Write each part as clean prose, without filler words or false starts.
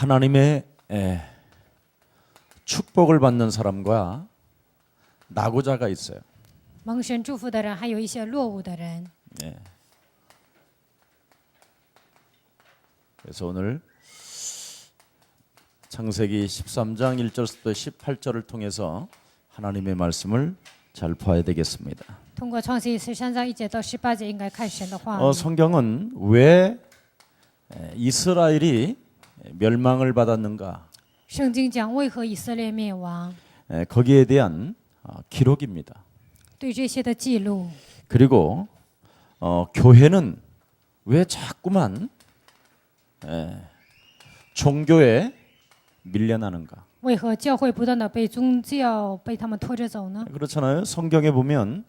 하나님의 축복을 받는 사람과 낙오자가 있어요. 蒙神祝福的人，还有一些落伍的人。 그래서 오늘 창세기 13장 1절부터 18절을 통해서 하나님의 말씀을 잘 봐야 되겠습니다. 通过创世记13章1节到18节，应该看神的话语。 성경은 왜 이스라엘이 멸망을 받았는가? 圣经讲为何以色列灭亡， 거기에 대한 기록입니다. 对这些的记录。 그리고 교회는 왜 자꾸만 종교에 밀려나는가? 为何教会不断的被宗教被他们拖着走呢？ 그렇잖아요. 성경에 보면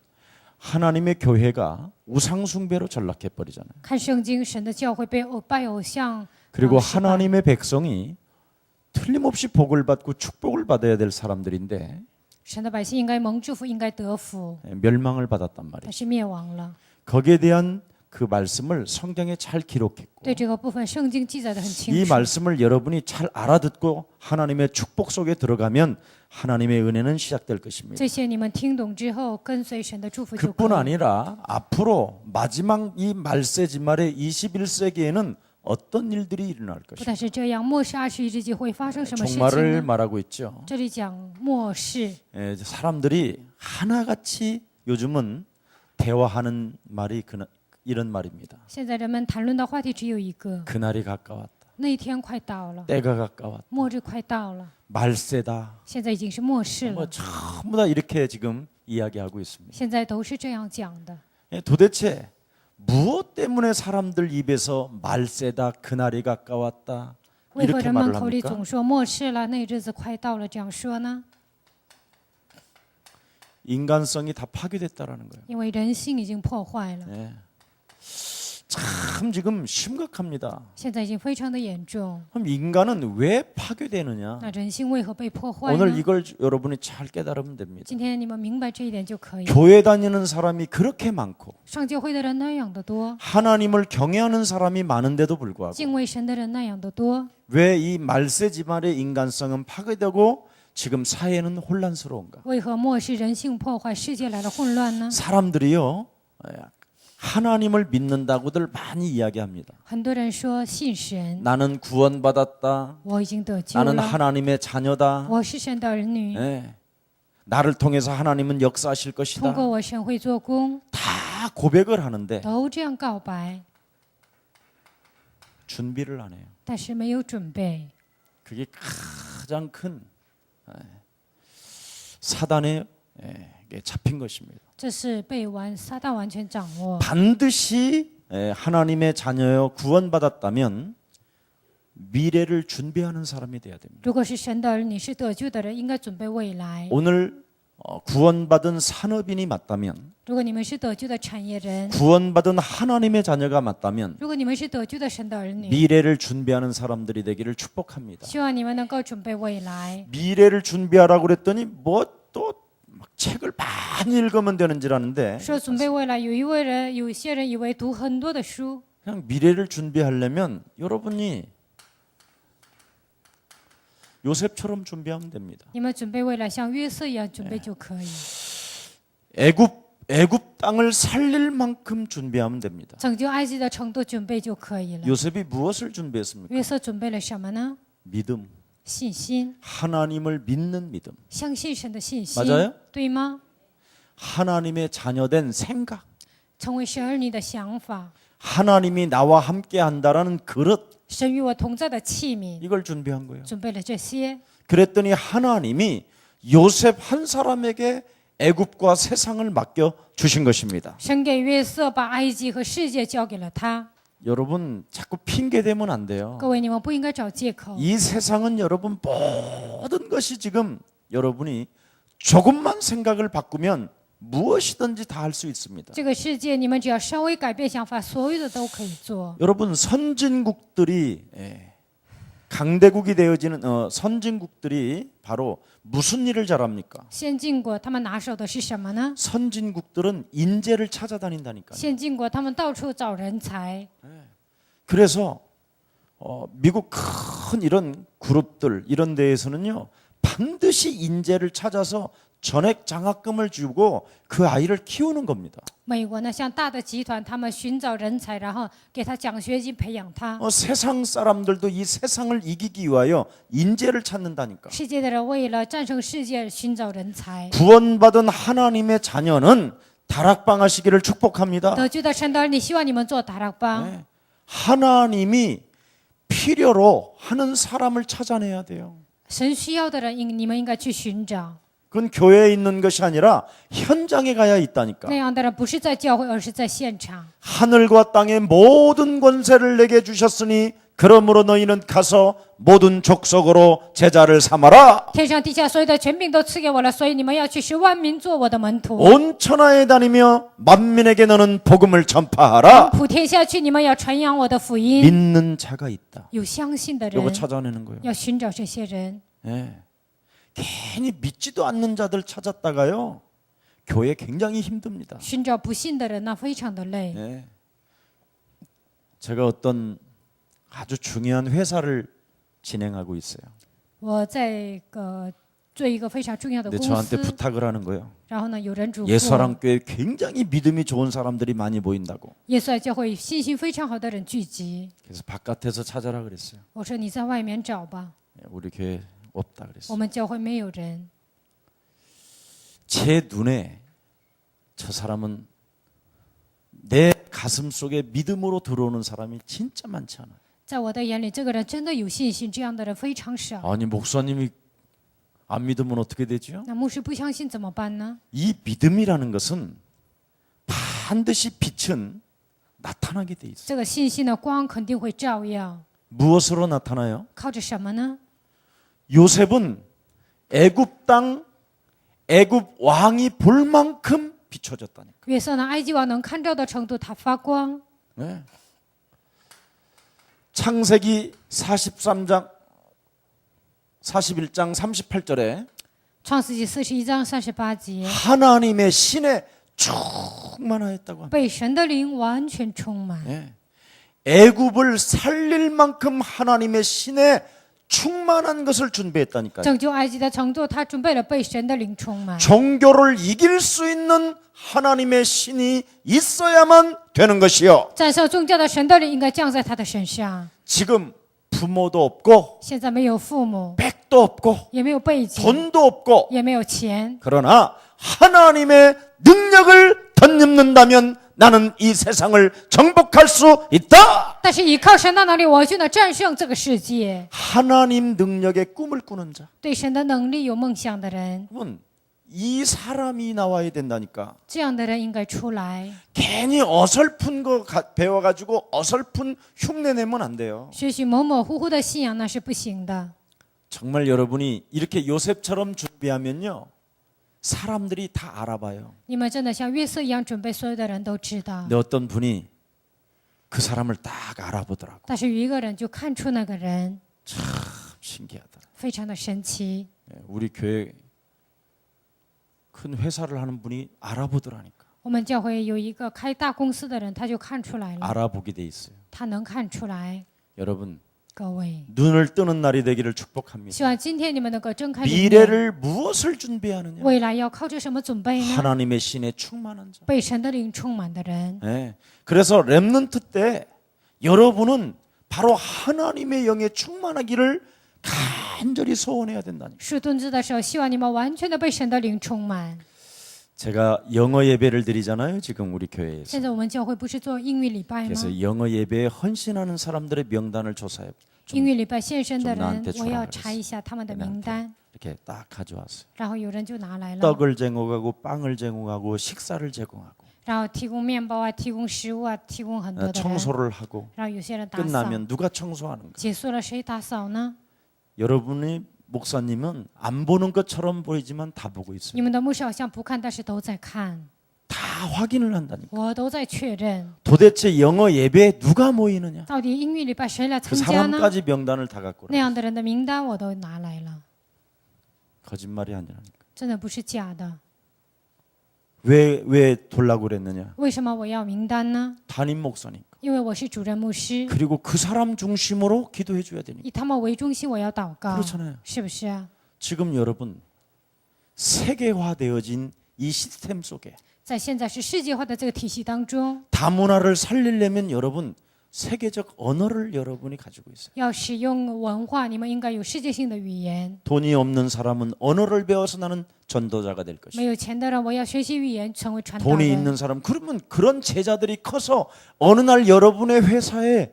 하나님의 교회가 우상 숭배로 전락해 버리잖아요. 看圣经，神的教会被拜偶像， 그리고 失败 하나님의 백성이 틀림없이 복을 받고 축복을 받아야 될 사람들인데 神的百姓应该蒙祝福，应该得福， 멸망을 받았단 말이에요. 但是灭亡了。 거기에 대한 그 말씀을 성경에 잘 기록했고 对这个部分，圣经记载的很清 이 楚。 말씀을 여러분이 잘 알아듣고 하나님의 축복 속에 들어가면 하나님의 은혜는 시작될 것입니다. 这些你们听懂之后，跟随神的祝福就可 그뿐 以。 아니라 앞으로 마지막 이 말세지 말의 21세기에는 어떤 일들이 일어날 不 것인가? 但是这样，末世21世纪会发生什么事情 종말을 呢？ 말하고 있죠. 这里讲末世， 사람들이 하나같이 요즘은 대화하는 말이 이런 말입니다. 现在人们谈论的话题只有一个： 그날이 가까웠다. 那一天快到了， 때가 가까웠다. 末日快到了， 말세다. 现在已经是末世 뭐 了。 전부 다 이렇게 지금 이야기하고 있습니다. 现在都是这样讲的。 도대체 무엇 때문에 사람들 입에서 말세다, 그날이 가까웠다 为何 이렇게 人们 말을 口里 합니까? 总说末世了，那日子快到了这样说呢？ 인간성이 다 파괴됐다라는 거예요. 因为人性已经破坏了， 참 지금 심각합니다. 现在已经非常的严重。 그럼 인간은 왜 파괴되느냐? 那人性为何被破坏 오늘 呢？ 이걸 여러분이 잘 깨달으면 됩니다. 今天你们明白这一点就可以。 교회 다니는 사람이 그렇게 많고 上教会的人那样的多， 하나님을 경외하는 사람이 많은데도 불구하고 敬畏神的人那样的多， 왜 이 말세지말의 인간성은 파괴되고 지금 사회는 혼란스러운가? 为何末世人性破坏，世界来了混乱呢？ 사람들이요 하나님을 믿는다고들 많이 이야기합니다. 很多人说信神， 나는 구원받았다. 我已经得救 나는 了， 하나님의 자녀다. 我是神的儿女， 나를 통해서 하나님은 역사하실 通 것이다. 过我神会做工， 다 고백을 하는데 都这样告白， 준비를 안 해요. 但是没有准备， 그게 가장 큰 사단에 잡힌 것입니다. 这是被撒旦完全掌握。 반드시 하나님의 자녀여 구원받았다면 미래를 준비하는 사람이 돼야 됩니다. 如果是神的儿女，是得救的人，应该准备未来。 오늘 구원받은 산업인이 맞다면 如果你们是得救的产业人， 구원받은 하나님의 자녀가 맞다면 如果你们是得救的神的儿女， 미래를 준비하는 사람들이 되기를 축복합니다. 希望你们能够准备未来。 미래를 준비하라고 그랬더니 뭐 또 책을 많이 읽으면 되는 줄 아는데 说准备未来，有些人以为读很多的书， 그냥 미래를 준비하려면 여러분이 요셉처럼 준비하면 됩니다. 你们准备未来像约瑟一样准备就可以。 애굽 땅을 살릴 만큼 준비하면 됩니다. 拯救埃及的程度准备就可以了。 요셉이 무엇을 준비했습니까? 约瑟准备了什么呢？ 믿음, 信心， 하나님을 믿는 믿음, 相信神的信心 맞아요 ，对吗？ 하나님의 자녀된 생각, 成为神儿女的想法， 하나님이 나와 함께 한다라는 그릇 神与我同在的器皿， 이걸 준비한 거예요. 准备了这些。 그랬더니 하나님이 요셉 한 사람에게 애굽과 세상을 맡겨 주신 것입니다. 神给约瑟把埃及和世界交给了他。 여러분 자꾸 핑계 대면 안 돼요. 各位，你们不应该找借口。 이 세상은 여러분 모든 것이 지금 여러분이 조금만 생각을 바꾸면 무엇이든지 다 할 수 있습니다. 这个世界，你们只要稍微改变想法，所有的都可以做。 여러분 선진국들이 강대국이 되어지는 선진국들이 바로 무슨 일을 잘합니까? 先进国他们拿手的是什么呢？ 선진국들은 인재를 찾아다닌다니까요. 先进国他们到处找人才， 그래서 미국 큰 이런 그룹들 이런 데에서는요 반드시 인재를 찾아서 전액 장학금을 주고 그 아이를 키우는 겁니다. 美国呢，像大的集团，他们寻找人才，然后给他奖学金培养他。 세상 사람들도 이 세상을 이기기 위하여 인재를 찾는다니까. 世界的人为了战胜世界，寻找人才。 구원받은 하나님의 자녀는 다락방하시기를 축복합니다. 得救的神的儿女，希望你们做大락방。 네. 하나님이 필요로 하는 사람을 찾아내야 돼요. 神需要的人，你们应该去寻找。 그건 교회에 있는 것이 아니라 현장에 가야 있다니까. 那样的人不是在教会，而是在现场。 하늘과 땅의 모든 권세를 내게 주셨으니 그러므로 너희는 가서 모든 족속으로 제자를 삼아라. 天上地下所有的权柄都赐给我了，所以你们要去使万民做我的门徒。 온 천하에 다니며 만민에게 너는 복음을 전파하라. 普天下去，你们要传扬我的福音。 믿는 자가 있다. 有相信的 이거 人， 찾아내는 거예요. 要寻找这些人。 예. 괜히 믿지도 않는 자들 찾았다가요. 교회 굉장히 힘듭니다. 寻找不信的人呢，非常的累。 예. 제가 어떤 아주 중요한 회사를 진행하고 있어요. 我在做一个非常重要的 근데 公 저한테 司， 부탁을 하는 거예요. 然后呢，有人嘱咐我， 예수사랑교회 굉장히 믿음이 좋은 사람들이 많이 모인다고. 耶稣爱教会信心非常好的人聚集。 그래서 바깥에서 찾아라 그랬어요. 我说你在外面找吧， 예, 우리 교회 없다 我 그랬어요. 们教会没有人。 제 눈에 저 사람은 내 가슴 속에 믿음으로 들어오는 사람이 진짜 많지 않아요. 在我的眼里，这个人真的有信心，这样的人非常少。 아니 목사님이 안 믿으면 어떻게 되죠? 那牧师不相信怎么办呢？ 이 믿음이라는 것은 반드시 빛은 나타나게 돼 있어요. 这个信心的光肯定会照耀， 무엇으로 나타나요? 靠着什么呢？ 요셉은 애굽 땅 애굽 왕이 볼 만큼 비춰졌다니까. 约瑟呢，埃及王能看到的程度，他发光。 네. 창세기 43장 41장 38절에 创世纪41章38节， 하나님의 신에 충만하였다고 합니다. 被神的灵完全充满。 예. 애굽을 살릴 만큼 하나님의 신에 충만한 것을 준비했다니까요. 拯救埃及的程度，他准备了被神的灵充满。 종교를 이길 수 있는 하나님의 신이 있어야만 되는 것이요. 战胜宗教的神的灵应该降在他的身上。 지금 부모도 없고 现在没有父母， 백도 없고 也没有背景， 돈도 없고 也没有钱， 그러나 하나님의 능력을 덧입는다면 나는 이 세상을 정복할 수 있다. 但是依靠神的能力，我就能战胜这个世界。 하나님 능력의 꿈을 꾸는 자. 对神的能力有梦想的人， 그러면 이 사람이 나와야 된다니까. 这样的人应该出来。 괜히 어설픈 거 배워가지고 어설픈 흉내 내면 안 돼요. 学习模模糊糊的信仰那是不行的。 정말 여러분이 이렇게 요셉처럼 준비하면요. 사람들이 다 알아봐요. 你们真的像约瑟一样准备，所有的人都知道。 근데 어떤 분이 그 사람을 딱 알아보더라고. 但是有一个人就看出那个人 참 신기하더라. 非常的神奇。 우리 교회 큰 회사를 하는 분이 알아보더라니까. 我们教会有一个开大公司的人，他就看出来了， 알아보게 돼 있어요. 他能看出来。 여러분 各位， 눈을 뜨는 날이 되기를 축복합니다. 希望今天你们能够睁开眼， 미래를 무엇을 준비하느냐? 未来要靠着什么准备呢？ 하나님의 신에 충만한 자. 被神的灵充满的人。 네. 그래서 렘넌트 때 여러분은 바로 하나님의 영에 충만하기를 간절히 소원해야 된다니. 是蹲子的时候，希望你们完全的被神的灵充满。 제가 영어 예배를 드리잖아요. 지금 우리 교회에서. 现在我们教会不是做英语礼拜吗？ 그래서 영어 예배에 헌신하는 사람들의 명단을 조사해. 英语礼拜献身的 좀 나한테 人，我要 주라 查一下他们的名单。 이렇게 딱 가져왔어요. 然后有人就拿来了， 떡을 제공하고 빵을 제공하고 식사를 제공하고 然后提供面包啊，提供食物啊，提供很多的人。 청소를 하고 然后有些人打扫， 끝나면 누가 청소하는가? 结束了谁打扫呢？ 여러분이 목사님은 안 보는 것처럼 보이지만 다 보고 你 있어요. 们的牧师好像不看，但是都在看， 다 확인을 한다니까. 我都在确认， 도대체 영어 예배에 누가 모이느냐? 到底英语礼拜谁来 그 参加呢？ 사람까지 명단을 다 갖고 那 라 样的人的名单我都拿来了， 거짓말이 아니라니까. 真的不是假的。왜 돌라고 그랬느냐? 为什么我要名单呢？ 담임 목사니까. 因为我是主任牧师， 그리고 그 사람 중심으로 기도해 줘야 되니까. 以他们为中心，我要祷告， 그렇잖아요. 是不是啊？ 지금 여러분 세계화되어진 이 시스템 속에 在现在是世界化的这个体系当中， 다문화를 살리려면 여러분 세계적 언어를 여러분이 가지고 있어요. 要使用文化，你们应该有世界性的语言。 돈이 없는 사람은 언어를 배워서 나는 전도자가 될 没 것이고 有钱的人，我要学习语言，成为传道 돈이 人。 있는 사람 그러면 그런 제자들이 커서 어느 날 여러분의 회사에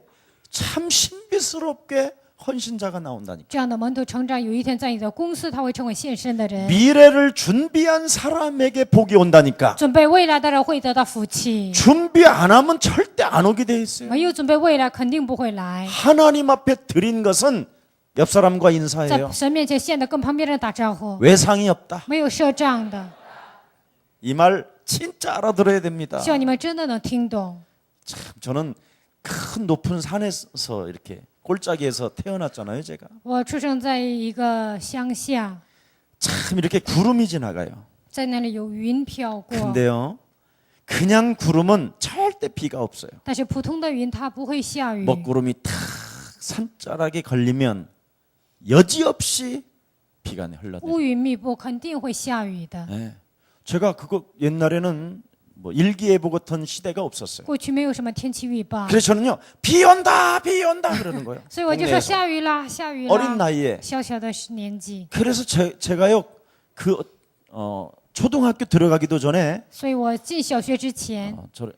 참 신비스럽게 헌신자가 나온다니까. 这样的门徒成长，有一天在你的公司，他会成为献身的人。 미래를 준비한 사람에게 복이 온다니까. 准备未来的人会得到福气， 준비 안 하면 절대 안 오게 돼 있어요. 没有准备未来，肯定不会来。 하나님 앞에 드린 것은 옆 사람과 在 인사해요. 神面前献的，跟旁边人打招呼， 외상이 없다. 没有赊账的。 이 말 진짜 알아들어야 됩니다. 希望你们真的能听懂。 참 저는 큰 높은 산에서 이렇게 골짜기에서 태어났잖아요, 제가. 我出生在一个乡下， 참 이렇게 구름이 지나가요. 在那里有云飘过， 근데요. 그냥 구름은 절대 비가 없어요. 但是普通的云它不会下雨。 먹구름이 탁 산자락에 걸리면 여지없이 비가 흘러내려요. 乌云密布，肯定会下雨的。 네. 제가 그거 옛날에는 뭐 일기예보 같은 시대가 없었어요. 过去没有什么天气预报， 그래서 저는요 비 온다 그러는 거예요. 所以我就说 동네에서. 下雨啦，下雨 어린 啦。 나이에. 小小的年纪， 그래서 제가요 초등학교 들어가기도 전에 所以我进小学之前， 저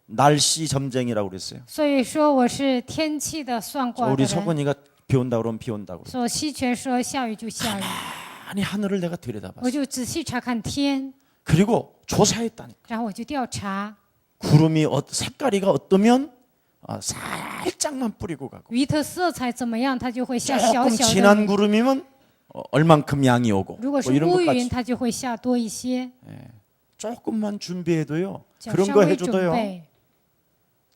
날씨 점쟁이라고 그랬어요. 所以说我是天气的算卦的 우리 人。 서건이가 비 온다 그러면 비 온다 그래. 所以西泉说下雨就下雨， 아니 하늘을 내가 我 들여다봤어요. 就仔细查看天， 그리고 조사했다니. 然后我就调查 구름이 색깔이가 어떠면 살짝만 뿌리고 가고 鱼的色彩怎么样，它就会下小 조금 小 진한 的雨。 구름이면 얼만큼 양이 오고 如果 뭐 是 이런 乌云， 것까지 它就会下多一些。 조금만 준비해도요. 只要 그런 稍 거 微准 해줘도요. 备，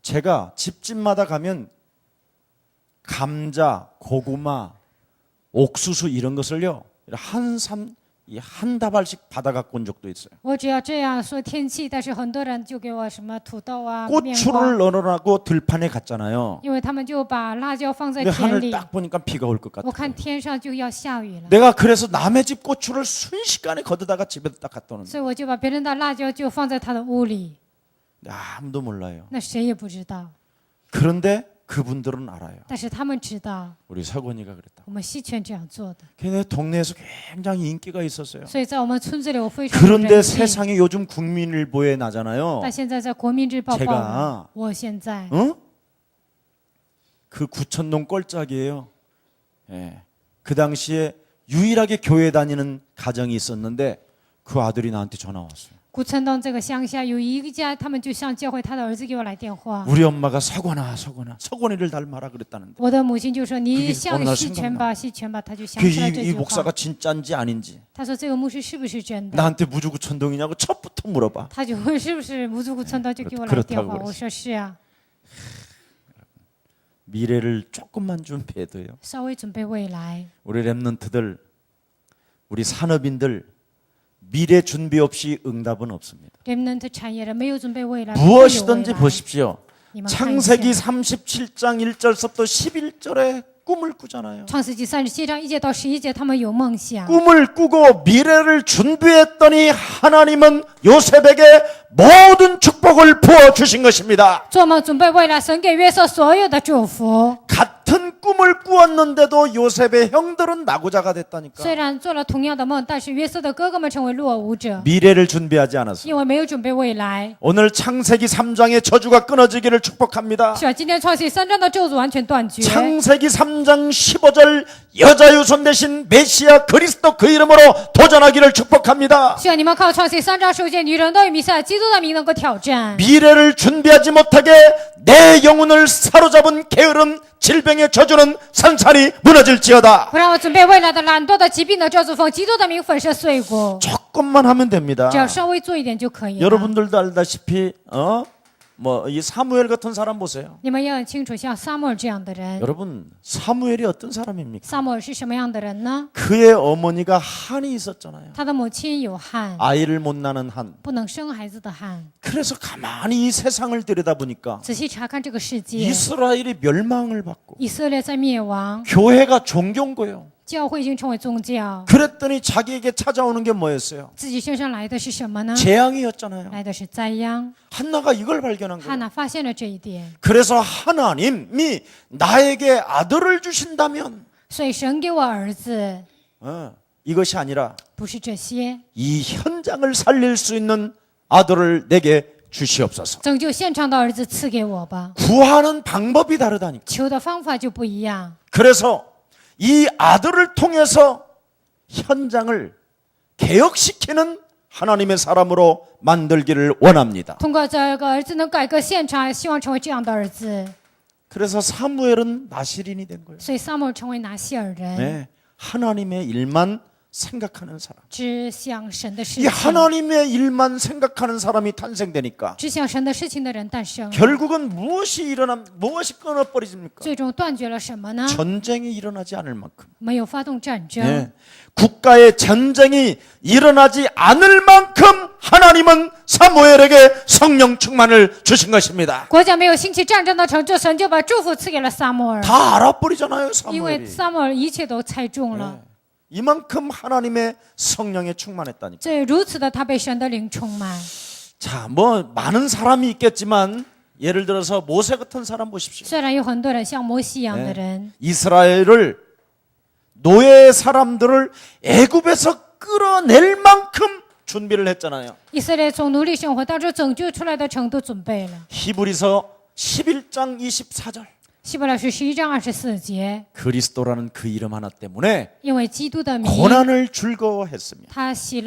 제가 집집마다 가면 감자, 고구마, 옥수수 이런 것을요 한 다발씩 받아갖고 온 적도 있어요. 我只要这样说天气，但是很多人就给我什么土豆啊、面瓜， 고추를 넣으라고 들판에 갔잖아요. 因为他们就把辣椒放在 근데 田 하늘 里。 딱 보니까 비가 올 것 我 같아요. 看天上就要下雨了， 내가 그래서 남의 집 고추를 순식간에 걷어다가 집에다 딱 갖다 놓는. 所以我就把别人的辣椒就放在他的屋里， 아무도 몰라요. 那谁也不知道， 그런데 그분들은 알아요. 但是他们知道 우리 서건이가 그랬다. 我们西泉这样做的， 걔네 동네에서 굉장히 인기가 있었어요. 所以在我们村子里我非常有 그런데 人气。 세상에 요즘 국민일보에 나잖아요. 但现在在国民日报 제가 报了，我现在 어? 그 구천동 꼴짝이에요. 예. 그 당시에 유일하게 교회 다니는 가정이 있었는데 그 아들이 나한테 전화 왔어요. 古城东这个乡下有一家，他们就向教会，他的儿子给我来电话， 우리 엄마가 서건이를 닮아라 그랬다는데 我的母亲就说你 그게 像 어느 날 西泉 생각나 吧，西泉吧，他就想 그 起来这 이 句话 목사가 。 진짜인지 아닌지 他说这个牧师是不是真的？ 나한테 무주구천동이냐고 첫부터 물어봐. 他就问是不是무주구천동，就给我来 그렇다고 电话。 그랬어요 我说是啊， 미래를 조금만 준비해도요. 稍微准备未来。 우리 랩런트들, 우리 산업인들 미래 준비 없이 응답은 없습니다. remnant 产业人没有准备未来，不会有未 무엇이든지 来。 보십시오. 你们看一 창세기 下， 37장 1절부터 11절에 꿈을 꾸잖아요. 创世纪37章1节到11节，他们有梦想， 꿈을 꾸고 미래를 준비했더니 하나님은 요셉에게 모든 축복을 부어 주신 것입니다. 做梦准备未来，神给约瑟所有的祝福。 같은 꿈을 꾸었는데도 요셉의 형들은 나고자가 됐다니까. 虽然做了同样的梦，但是约瑟的哥哥们成为落伍者， 미래를 준비하지 않았어. 因为没有准备未来。 오늘 창세기 3장의 저주가 끊어지기를 축복합니다. 是吧？今天创世纪3章的咒诅完全断绝。 창세기 3장 15절 여자 유손 대신 메시아 그리스도 그 이름으로 도전하기를 축복합니다. 希望你们靠创世纪3章首节，女人都以弥赛亚基督的名能够挑战。 미래를 준비하지 못하게 내 영혼을 사로잡은 게으름 질병의 저주는 산산이 무너질지어다. 不让我准备未来的懒惰的疾病的咒诅奉基督的名粉身碎骨， 조금만 하면 됩니다. 只要稍微做一点就可以了。 여러분들도 알다시피 뭐 이 사무엘 같은 사람 보세요. 你们要很清楚，像撒母耳这样的人， 여러분 사무엘이 어떤 사람입니까? 撒母耳是什么样的人呢？ 그의 어머니가 한이 있었잖아요. 他的母亲有汗， 아이를 못 낳는 한. 不能生孩子的汗。 그래서 가만히 이 세상을 들여다보니까 仔细查看这个世界， 이스라엘이 멸망을 받고 以色列在灭亡， 교회가 종교인 거예요. 教会已经成为宗教， 그랬더니 자기에게 찾아오는 게 뭐였어요? 自己身上来的是什么呢？ 재앙이었잖아요. 来的是灾殃。 한나가 이걸 발견한 哈 거예요. 娜发现了这一点， 그래서 하나님이 나에게 아들을 주신다면 所以神给我儿子， 이것이 아니라 不是这些， 이 현장을 살릴 수 있는 아들을 내게 주시옵소서. 拯救现场的儿子赐给我吧。 구하는 방법이 다르다니까. 求的方法就不一样， 그래서 이 아들을 통해서 현장을 개혁시키는 하나님의 사람으로 만들기를 원합니다. 通过这个儿子能改革现场，希望成为这样的儿子。 그래서 사무엘은 나실인이 된 거예요. 所以撒母耳成为拿西尔人， 네, 하나님의 일만 생각하는 사람. 只想神的事 이 情， 하나님의 일만 생각하는 사람이 탄생되니까 只想神的事情的人诞生， 결국은 무엇이 끊어버리십니까? 最终断绝了什么呢？ 전쟁이 일어나지 않을 만큼. 没有发动战争， 네, 국가의 전쟁이 일어나지 않을 만큼 하나님은 사무엘에게 성령 충만을 주신 것입니다. 国家没有兴起战争的成就，神就把祝福赐给了撒母耳， 다 알아버리잖아요, 因为 사무엘이. 撒母耳一切都猜中了， 네, 이만큼 하나님의 성령에 충만했다니까. 所以如此的他被神的灵充满。 자, 뭐 많은 사람이 있겠지만 예를 들어서 모세 같은 사람 보십시오. 虽然有很多人像摩西一样的人， 이스라엘을 노예 사람들을 애굽에서 끌어낼 만큼 준비를 했잖아요. 以色列从奴隶生活当中拯救出来的程度准备了。 히브리서 11장 24절. 希伯来书11章24节， 그리스도라는 그 이름 하나 때문에 因为基督的名， 고난을 즐거워했으며 他喜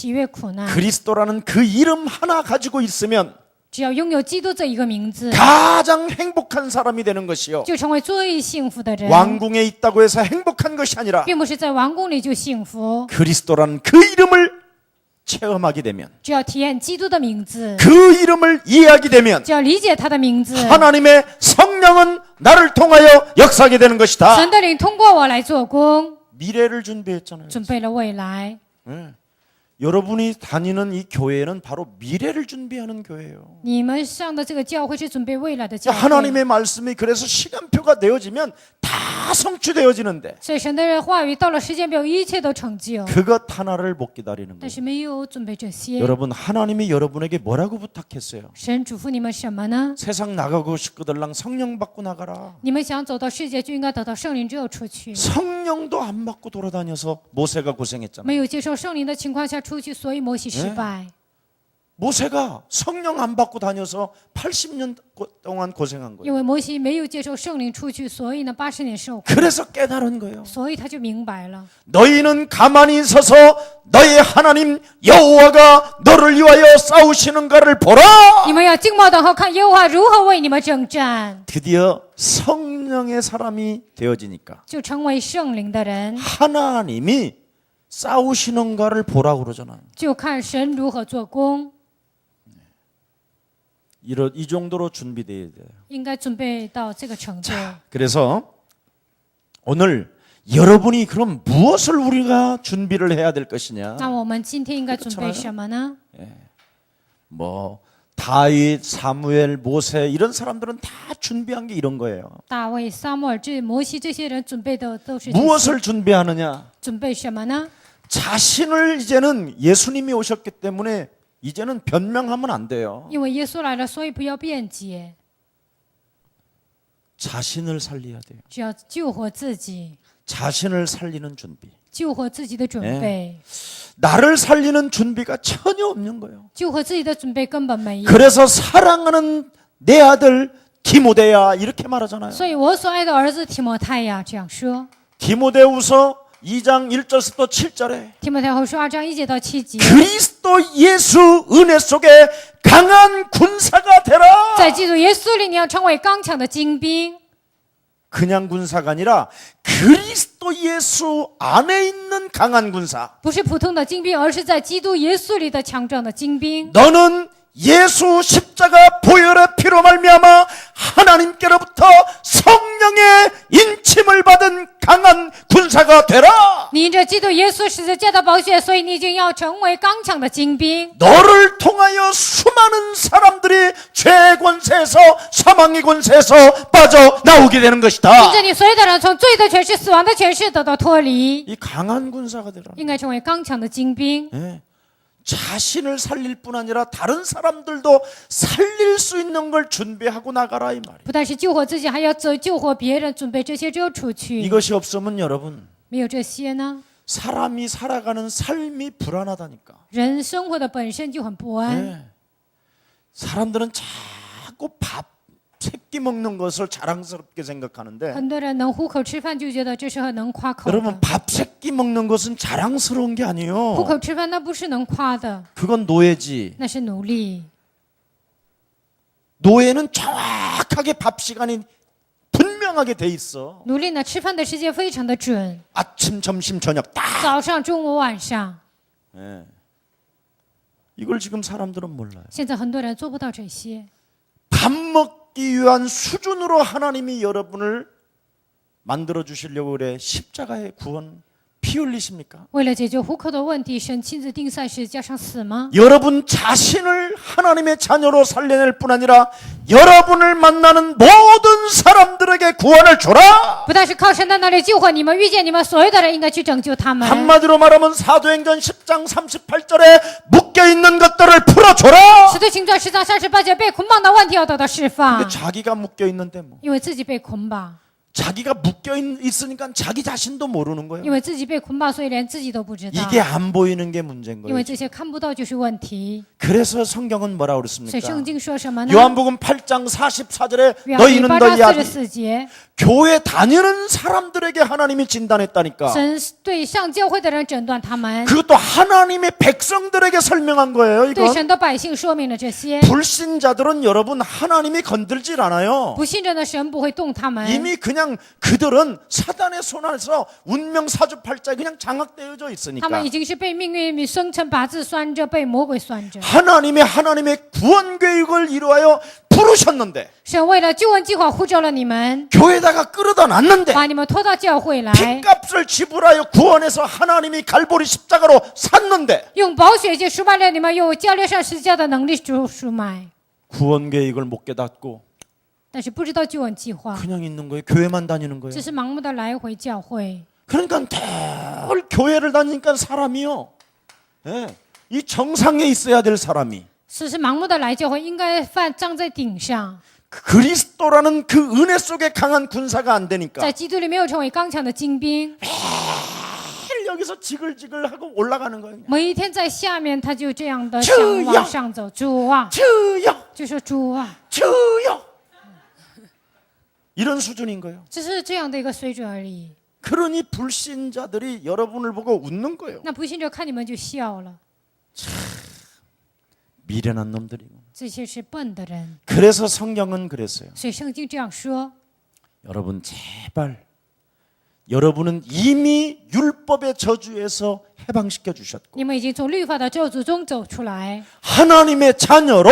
悦苦难。 그리스도라는 그 이름 하나 가지고 있으면 只要拥有基督这一个名字， 가장 행복한 사람이 되는 것이요. 就成为最幸福的人， 왕궁에 있다고 해서 행복한 것이 아니라 并不是在王宫里就幸福。 그리스도라는 그 이름을 체험하게 되면 只要体验基督的名字， 그 이름을 이해하게 되면 只要理解他的名字， 하나님의 성령은 나를 통하여 역사하게 되는 것이다. 神的灵通过我来做工， 미래를 준비했잖아요. 准备了未来。 네. 여러분이 다니는 이 교회는 바로 미래를 준비하는 교회예요. 你们上的这个教会是准备未来的教会， 하나님의 말씀이 그래서 시간표가 되어지면 다 성취되어지는데 所以神的话语到了时间表，一切都成就。 그것 하나를 못 기다리는 但 거예요. 是没有准备这些。 여러분 하나님이 여러분에게 뭐라고 부탁했어요? 神嘱咐你们什么呢？ 세상 나가고 싶거들랑 성령 받고 나가라. 你们想走到世界，就应该得到圣灵之后出去。 성령도 안 받고 돌아다녀서 모세가 고생했잖아요. 没有接受圣灵的情况下出去，所以摩西失败。 모세가 성령 안 받고 다녀서 80년 동안 고생한 거예요. 因为摩西没有接受圣灵出去，所以呢80年受苦， 그래서 깨달은 거예요. 所以他就明白了。 너희는 가만히 서서 너희 하나님 여호와가 너를 위하여 싸우시는가를 보라. 你们要静默等候，看耶和华如何为你们征战。 드디어 성령의 사람이 되어지니까 就成为圣灵的人， 하나님이 싸우시는가를 보라고 그러잖아요. 就看神如何做工， 이 정도로 준비되어야 돼요. 应该准备到这个程度。 그래서 오늘 여러분이 그럼 무엇을 우리가 준비를 해야 될 것이냐? 那我们今天应该准备什么呢？ 뭐 다윗, 사무엘, 모세 이런 사람들은 다 준비한 게 이런 거예요. 大卫、撒母耳、摩西这些人准备的都是这些 무엇을 준비하느냐? 准备什么呢？ 자신을 이제는 예수님이 오셨기 때문에 이제는 변명하면 안 돼요. 因为耶稣来了，所以不要辩解， 자신을 살려야 돼요. 只要救活自己， 자신을 살리는 준비. 救活自己的准备， 나를 살리는 준비가 전혀 없는 거예요. 救活自己的准备根本没有。 그래서 사랑하는 내 아들 디모데야 이렇게 말하잖아요. 所以我所爱的儿子提摩太呀这样说， 디모데후서 2장 1절부터 7절에 提摩太后书2章1节到7节， 그리스도 예수 은혜 속에 강한 군사가 되라. 在基督耶稣里，你要成为刚强的精兵， 그냥 군사가 아니라 그리스도 예수 안에 있는 강한 군사. 不是普通的精兵，而是在基督耶稣里的强壮的精兵。 너는 예수 십자가 보혈의 피로 말미암아 하나님께로부터 성령의 인침을 받은 강한 군사가 되라. 你因着基督耶稣十字架的宝血，所以你已经要成为刚强的精兵。 너를 통하여 수많은 사람들이 죄의 권세에서 사망의 권세에서 빠져나오게 되는 因 것이다. 着你，所有的人从罪的权势、死亡的权势得到脱离， 이 강한 군사가 되라. 应该成为刚强的精兵。 예. 자신을 살릴 뿐 아니라 다른 사람들도 살릴 수 있는 걸 준비하고 나가라 이 말이에요. 不但是救活自己，还要救活别人，准备这些之后出去。 이것이 없으면 여러분 没有这些呢， 사람이 살아가는 삶이 불안하다니까. 人生活的本身就很不安。 예. 사람들은 자꾸 밥 새끼 먹는 것을 자랑스럽게 생각하는데 很多人能糊口吃饭，就觉得这是很能夸口的。 여러분 밥 새끼 먹는 것은 자랑스러운 게 糊 아니에요. 口吃饭那不是能夸的， 그건 노예지. 那是奴隶。 노예는 정확하게 밥 시간이 분명하게 돼 있어. 奴隶呢，吃饭的时间非常的准， 아침, 점심, 저녁 딱. 早上、中午、晚上。 예. 이걸 지금 사람들은 몰라요. 现在很多人做不到这些。 밥 먹기 위한 수준으로 하나님이 여러분을 만들어 주시려고 그래. 십자가의 구원 피 흘리십니까? 为了解决糊口的问题，神亲自钉在十字架上死吗？ 여러분 자신을 하나님의 자녀로 살려낼 뿐 아니라 여러분을 만나는 모든 사람들에게 구원을 주라. 不但是靠神在那里救活你们，遇见你们所有的人，应该去拯救他们。 한마디로 말하면 사도행전 10장 38절에 묶여 있는 것들을 풀어줘라. 使徒行传10章38节，被捆绑的问题要得到释放 근데 ， 자기가 묶여 있는데 뭐 因为自己被捆绑， 자기가 묶여 있으니까 자기 자신도 모르는 因 거예요. 为自己被捆绑，所以连自己都不知道。 이게 안 보이는 게 문제인 因为 거예요. 这些看不到就是问题。 그래서 성경은 뭐라 所以 그랬습니까? 圣经说什么呢？ 요한복음 8장 44절에 约翰福音 너희는 8 너희 章 아비 44节， 교회 다니는 사람들에게 하나님이 진단했다니까. 神对上教会的人诊断他们， 그것도 하나님의 백성들에게 설명한 거예요. 对 이건 神的百姓说明了这些。 불신자들은 여러분 하나님이 건들질 않아요. 不信任的神不会动他们， 이미 그냥 그들은 사단의 손안에서 운명 사주팔자에 그냥 장악되어져 他 있으니까. 们已经是被命运生辰八字拴着，被魔鬼拴着。 하나님의 구원 계획을 이루하여 부르셨는데 神为了救恩计划呼召了你们， 교회다가 끌어다 놨는데 把你们拖到教会来， 핏값을 지불하여 구원해서 하나님이 갈보리 십자가로 샀는데 用宝血去赎买了你们，用加略上十字架的能力赎买， 구원 계획을 못 깨닫고 但是不知道救恩计划， 그냥 있는 거예요. 교회만 다니는 거예요. 只是盲目的来回教会。 그러니까 늘 교회를 다니니까 사람이요. 예, 이 정상에 있어야 될 사람이 只是盲目的来教会，应该站在顶上， 그리스도라는 그 은혜 속에 강한 군사가 안 되니까 在基督里没有成为刚强的精兵， 매일 여기서 지글지글하고 올라가는 거예요. 每一天在下面他就这样的主想呀往上走。主啊， 주여, 就说主啊， 주여. 이런 수준인 거예요. 只是这样的一个水准而已。 그러니 불신자들이 여러분을 보고 웃는 거예요. 那不信者看你们就笑了， 미련한 놈들이고. 这些是笨的人。 그래서 성경은 그랬어요. 所以圣经这样说： 여러분 제발 여러분은 이미 율법의 저주에서 해방시켜 주셨고 你们已经从律法的咒诅中走出来， 하나님의 자녀로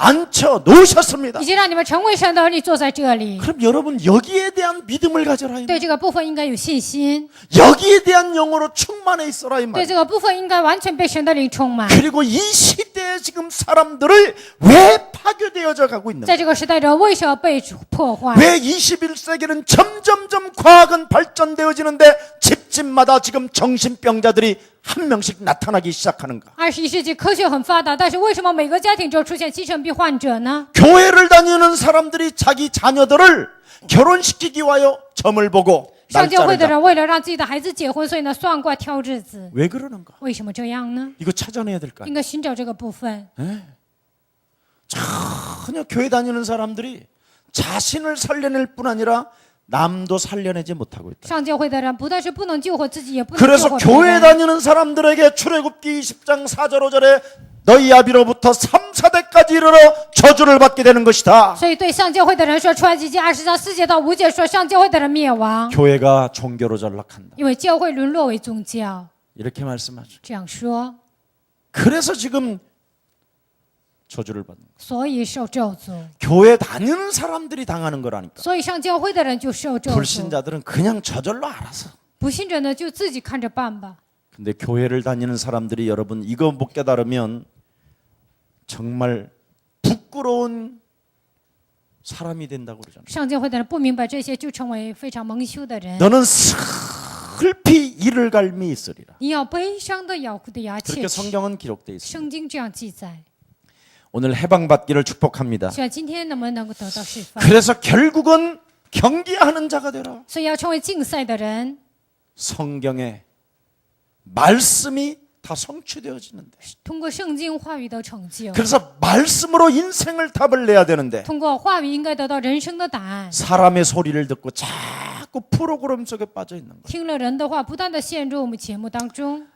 앉혀 놓으셨습니다. 已经让你们成为神的儿女，坐在这里。 그럼 여러분 여기에 대한 믿음을 가져라 이 对 말. 这个部分应该有信心， 여기에 대한 영으로 충만해 있어라 이 对 말. 这个部分应该完全被神的灵充满。 그리고 이 시대에 지금 사람들을 왜 파괴되어져 가고 있는가? 在这个时代，人为什么被破坏？ 왜 21세기는 점점점 과학은 발전되어지는데 집집마다 지금 정신병자들이 한 명씩 나타나기 시작하는가? 21世纪科学很发达，但是为什么每个家庭中出现精神病患者呢？ 교회를 다니는 사람들이 자기 자녀들을 결혼시키기 위하여 점을 보고 上教会的 날짜를 人为了让自己的孩子结婚，所以呢算卦挑日子。 왜 그러는가? 为什么这样呢？ 이거 찾아내야 될 거 应 아니야. 该寻找这个部分。 전혀 교회 다니는 사람들이 자신을 살려낼 뿐 아니라 남도 살려내지 못하고 있다. 上教会的人不但是不能救活自己，也不能救 그래서 活别 교회 人。 다니는 사람들에게 출애굽기 20장 4절 5절에 너희 아비로부터 3, 4대까지 이르러 저주를 받게 되는 것이다. 所以对上教会的人说，出埃及记20章4节到5节说，上教会的人灭亡， 교회가 종교로 전락한다. 因为教会沦落为宗教。 이렇게 말씀하죠. 这样说， 그래서 지금 저주를 받는 거예요. 所以受咒诅。 교회 다니는 사람들이 당하는 거라니까. 所以上教会的人就受咒诅， 불신자들은 그냥 저절로 알아서. 不信者呢就自己看着办吧。 근데 교회를 다니는 사람들이 여러분 이거 못 깨달으면 정말 부끄러운 사람이 된다고 그러잖아요. 上教会的人不明白这些，就成为非常蒙羞的人。 너는 슬피 이를 갈미 있으리라. 你要悲伤的咬苦的牙切 그렇게 齿。 성경은 기록되어 있습니다. 圣经这样记载。 오늘 해방받기를 축복합니다. 希望今天能不能够得到释放。 그래서 결국은 경기하는 자가 되라. 所以要成为竞赛的人， 성경의 말씀이 다 성취되어지는데. 通过圣经话语的成就， 그래서 말씀으로 인생을 답을 내야 되는데 通过话语应该得到人生的答案。 사람의 소리를 듣고 자꾸 프로그램 속에 빠져 있는 거예요. 听了人的话，不断的陷入我们节目当中。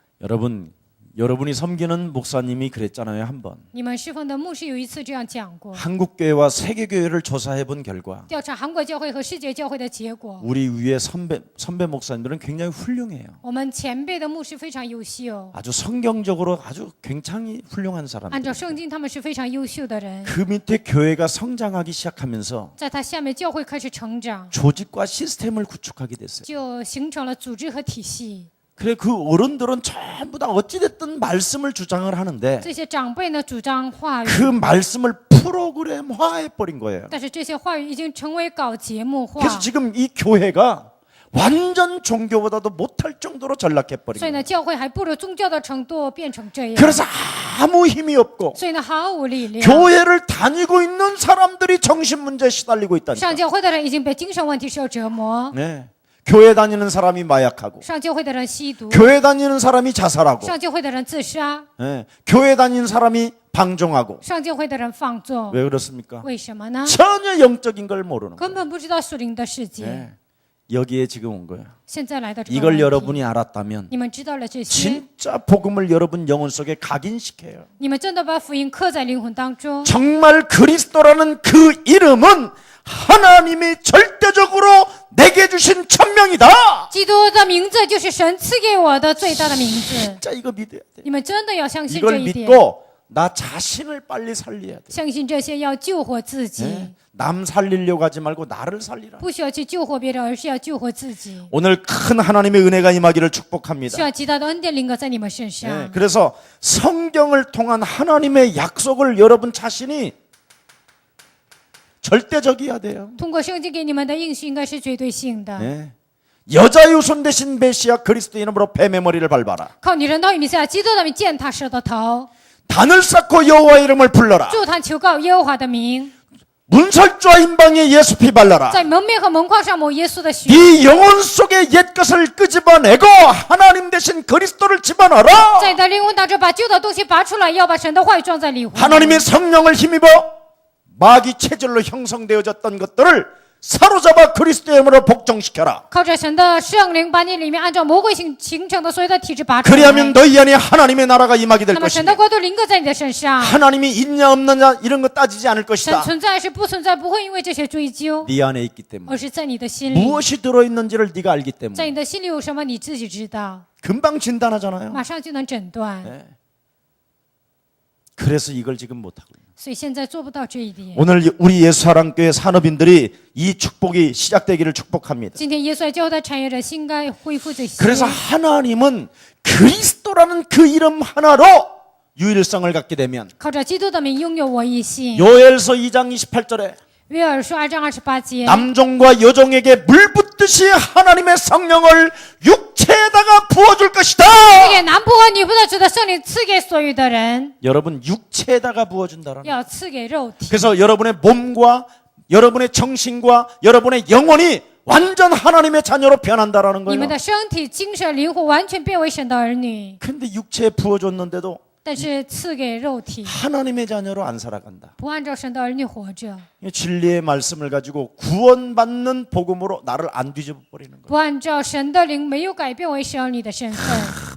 여러분이 섬기는 목사님이 그랬잖아요. 한번 你们侍奉的牧师有一次这样讲过， 한국교회와 세계교회를 조사해 본 결과 调查韩国教会和世界教会的结果， 우리 위에 선배 목사님들은 굉장히 훌륭해요. 我们前辈的牧师非常优秀， 아주 성경적으로 아주 굉장히 훌륭한 按 사람들. 照圣经他们是非常优秀的人。 그 밑에 교회가 성장하기 시작하면서 在他下面教会开始成长， 조직과 시스템을 구축하게 됐어요. 就形成了组织和体系。 그래 그 어른들은 전부 다 어찌됐든 말씀을 주장을 하는데 这些长辈呢主张话语， 그 말씀을 프로그램화해 버린 거예요. 但是这些话语已经成为搞节目化， 그래서 지금 이 교회가 완전 종교보다도 못할 정도로 전락해 버린 所以 거예요. 呢，教会还不如宗教的程度变成这样， 그래서 아무 힘이 없고 所以呢毫无力量。 교회를 다니고 있는 사람들이 정신 문제에 시달리고 上 있다니까. 教会的人已经被精神问题受折磨， 네. 교회 다니는 사람이 마약하고 上教会的人吸毒， 교회 다니는 사람이 자살하고 上教会的人自杀， 네. 교회 다니는 사람이 방종하고 上教会的人放纵， 왜 그렇습니까? 为什么呢？ 전혀 영적인 걸 모르는 根 거예요. 本不知道属灵的世界。 네. 여기에 지금 온 거예요. 现在来到这个 이걸 问题， 여러분이 알았다면 你们知道了这些， 진짜 복음을 여러분 영혼 속에 각인시켜요. 你们真的把福音刻在灵魂当中。 정말 그리스도라는 그 이름은 하나님이 절대적으로 내게 주신 천명이다. 基督的名字就是神赐给我的最大的名字， 진짜 이거 믿어야 돼. 你们真的要相信这 이걸 一点， 믿고 나 자신을 빨리 살려야 돼. 相信这些要救活自己， 네. 남 살리려고 하지 말고 나를 살리라. 不需要去救活别人，而是要救活自己。 오늘 큰 하나님의 은혜가 임하기를 축복합니다. 需要极大的恩典临格在你们身 네. 上。 그래서 성경을 통한 하나님의 약속을 여러분 자신이 절대적이어야 돼요. 通过圣经给你们的应许，应该是绝对性的。 네. 여자 유손 대신 메시아 그리스도 이름으로 뱀의 머리를 밟아라. 靠你人道与弥赛亚基督的名践踏蛇的头， 단을 쌓고 여호와 이름을 불러라. 祝坛求告耶和华的名， 문설주와 인방에 예수 피 발라라. 在门面和门框上抹耶稣的血。 네 영혼 속에 옛 것을 끄집어내고 하나님 대신 그리스도를 집어넣어라. 在你的灵魂当中把旧的东西拔出来，要把神的话语装在灵魂。 하나님의 성령을 힘입어 마귀 체질로 형성되어졌던 것들을 사로잡아 그리스도의 이름으로 복종시켜라. 靠着神的圣灵，把你里面按照魔鬼形成的所有的体质拔出 그리하면 来。 너희 안에 하나님의 나라가 임하게 될 那么神 것이니 的国度临格在你的身上。 하나님이 있냐 없느냐 이런 거 따지지 않을 神 것이다. 存在是不存在，不会因为这些追究， 네 안에 있기 때문에 而是在你的心里。 무엇이 들어있는지를 네가 알기 在 때문에 你的心里有什么，你自己知道， 금방 진단하잖아요. 马上就能诊断。 네. 그래서 이걸 지금 못하고 있는. 所以现在做不到这一点。 오늘 우리 예수사랑교회 산업인들이 이 축복이 시작되기를 축복합니다. 今天耶稣教会的产业人应该恢复这些。 그래서 하나님은 그리스도라는 그 이름 하나로 유일성을 갖게 되면 靠着基督的名拥有我一信。 요엘서 2장 28절에 约珥书2章28节， 남종과 여종에게 물 붓듯이 하나님의 성령을 육체에다가 부어줄 것이다. 给男仆和女仆的主的圣灵赐给所有的人， 여러분 육체에다가 부어준다라는. 要赐给肉体。 그래서 여러분의 몸과 여러분의 정신과 여러분의 영혼이 완전 하나님의 자녀로 변한다라는 你们 거예요. 的身体、精神、灵魂完全变为神的儿女， 근데 육체에 부어줬는데도 但是赐给肉体， 하나님의 자녀로 안 살아간다. 不按照神的儿女活着， 진리의 말씀을 가지고 구원받는 복음으로 나를 안 뒤집어 버리는 거예요. 不按照神的灵，没有改变为神儿女的身份。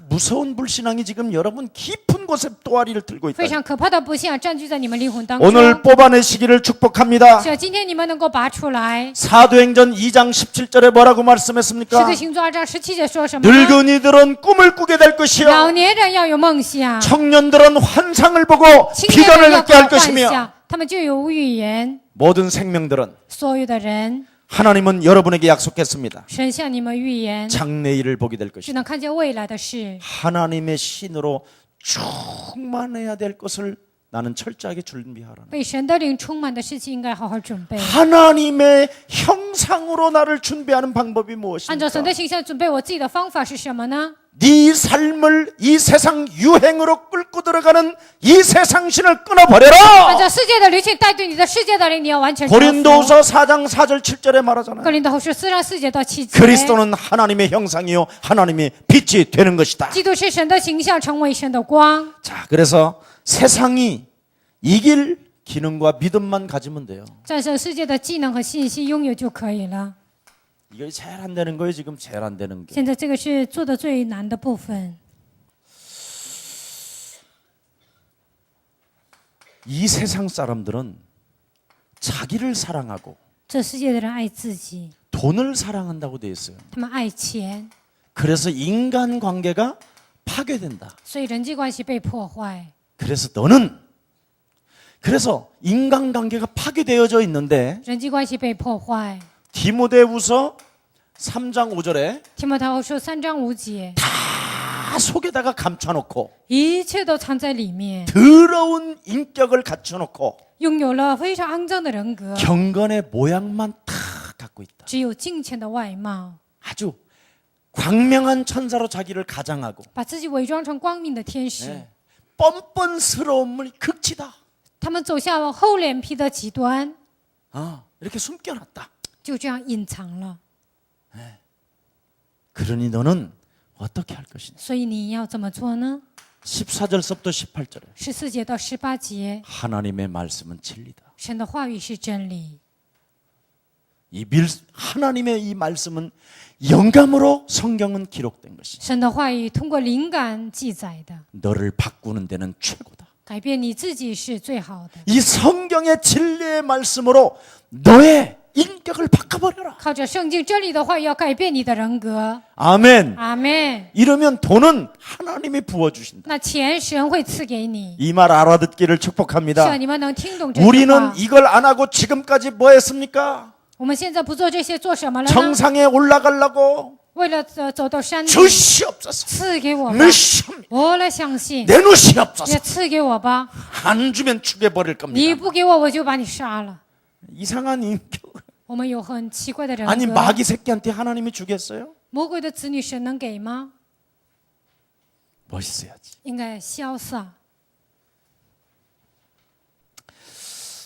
무서운 불신앙이 지금 여러분 깊은 곳에 또아리를 들고 있다. 非常可怕的不幸占据在你们灵魂当中。 오늘 뽑아내시기를 축복합니다. 希望今天你们能够拔出来。 사도행전 2장 17절에 뭐라고 使 말씀했습니까? 徒行传2章17节说什么呢？ 늙은이들은 꿈을 꾸게 될 老 것이요 年人要有梦想， 청년 청년들은 환상을 보고 青年 비전을 人要 갖게 할 有幻 것이며 想，他们就有预言。 모든 생명들은 所有的人， 하나님은 여러분에게 약속했습니다. 神向你们预言， 장래일을 보게 될 只 것이다. 能看见未来的事。 하나님의 신으로 충만해야 될 것을 나는 철저하게 준비하라는. 被神的灵充满的事情，应该好好准备。 하나님의 형상으로 나를 준비하는 방법이 按照神 무엇입니까? 的形象准备我自己的方法是什么呢？ 네 삶을 이 세상 유행으로 끌고 들어가는 이 세상 신을 按 끊어버려라. 照世界的流行带对你的世界的灵，你要完全降服。 고린도후서 4장 4절 7절에 말하잖아요. 格林多后书4章4节到7节。 그리스도는 하나님의 형상이요 하나님의 빛이 되는 것이다. 基督是神的形象，成为神的光。 자, 그래서 세상이 이길 기능과 믿음만 가지면 돼요. 战胜世界的技能和信息拥有就可以了。 이게 제일 안 되는 거예요. 지금 제일 안 되는 게. 现在这个是做的最难的部分。 이 세상 사람들은 자기를 사랑하고 这世界的人爱自己， 돈을 사랑한다고 돼 있어요. 他们爱钱， 그래서 인간 관계가 파괴된다. 所以人际关系被破坏。 그래서 인간 관계가 파괴되어져 있는데 人际关系被破坏。 디모데후서 3장 5절에 提摩太后书3章5节， 다 속에다가 감춰놓고 一切都藏在里面， 더러운 인격을 갖춰놓고 拥有了非常肮脏的人格， 경건의 모양만 다 갖고 있다. 只有敬虔的外貌， 아주 광명한 천사로 자기를 가장하고 把自己伪装成光明的天使。 네. 뻔뻔스러움을 극치다. 他们走向了厚脸皮的极端， 이렇게 숨겨놨다. 就这样隐藏了。 그러니 너는 어떻게 할 것이냐. 所以你要怎么做呢？ 14절서부터 18절에 14节到18节， 하나님의 말씀은 진리다. 神的话语是真理。 하나님의 이 말씀은 영감으로 성경은 기록된 것이. 神的话语通过灵感记载的， 너를 바꾸는 데는 최고다. 改变你自己是最好的。 이 성경의 진리의 말씀으로 너의 인격을 바꿔버려라. 靠着圣经真理的话语，要改变你的人格。 아멘. 阿门。 이러면 돈은 하나님이 부어주신다. 那钱神会赐给你， 이 말 알아듣기를 希 축복합니다. 望你们能听懂这句话。 우리는 이걸 안 하고 지금까지 뭐 했습니까? 我们现在不做这些，做什么了呢？ 정상에 올라가려고 为了走到山顶， 주시옵소서. 赐给我吧， 미시옵니다. 我来相信， 내놓으시옵소서. 也赐给我吧。 안 주면 죽여버릴 你 겁니다. 不给我，我就把你杀了。 이상한 인격. 我们有很奇怪的人 아니 格。 마귀 새끼한테 하나님이 주겠어요? 魔鬼的子女神能给吗？ 멋있어야지. 应该潇洒。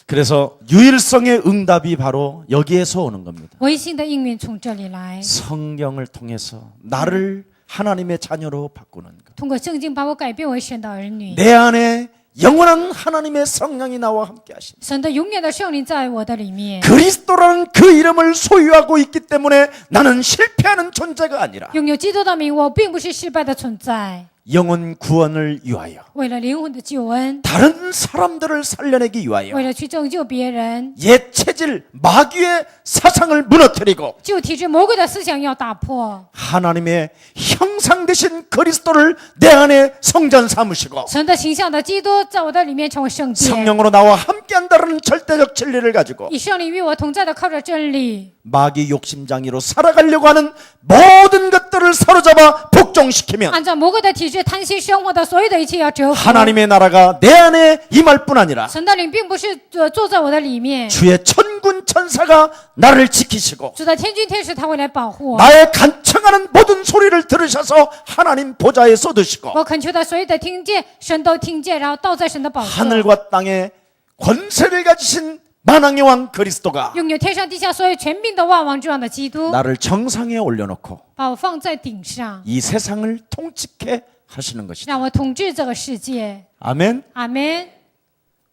그래서 유일성의 응답이 바로 여기에서 오는 겁니다. 唯心的应允从这里来， 성경을 통해서 나를 하나님의 자녀로 바꾸는 것. 通过圣经把我改变为神的儿女。 내 안에 영원한 하나님의 성령이 나와 함께 하신 神的永远的圣灵在我的里面， 그리스도라는 그 이름을 소유하고 있기 때문에 나는 실패하는 존재가 아니라 拥有基督的名，我并不是失败的存在。 영혼 구원을 위하여 为了灵魂的救恩， 다른 사람들을 살려내기 위하여 为了去拯救别人， 옛 체질 마귀의 사상을 무너뜨리고 旧体制魔鬼的思想要打破。 하나님의 형상 되신 그리스도를 내 안에 성전 삼으시고 神的形象的基督在我的里面成为圣殿， 성령으로 나와 함께한다는 절대적 진리를 가지고 以圣灵与我同在的靠着真理， 마귀 욕심장이로 살아가려고 하는 모든 것들을 사로잡아 복종시키면 按照魔鬼的体制贪心生活的所有的一切要折服。 하나님의 나라가 내 안에 임할 뿐 아니라 神的灵并不是坐在我的里面， 주의 천군 천사가 나를 지키시고 主的天君天使他会来保护我。 나의 간청하는 모든 소리를 들으셔서 하나님 보좌에 쏟으시고 我恳求的所有的听见，神都听见，然后倒在神的宝座。 하늘과 땅의 권세를 가지신 만왕의 왕 그리스도가 拥有天上地下所有权柄的万王之王的基督， 나를 정상에 올려놓고 把我放在顶上， 이 세상을 통치케 하시는 것이다. 让我统治这个世界。 아멘. 阿门。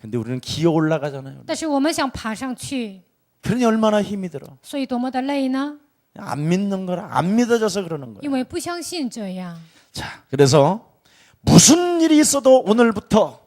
근데 우리는 기어 올라가잖아요. 但是我们想爬上去， 그러니 얼마나 힘이 들어. 所以多么的累呢？ 안 믿는 거라 안 믿어져서 그러는 거야. 因为不相信这样。 자, 그래서 무슨 일이 있어도 오늘부터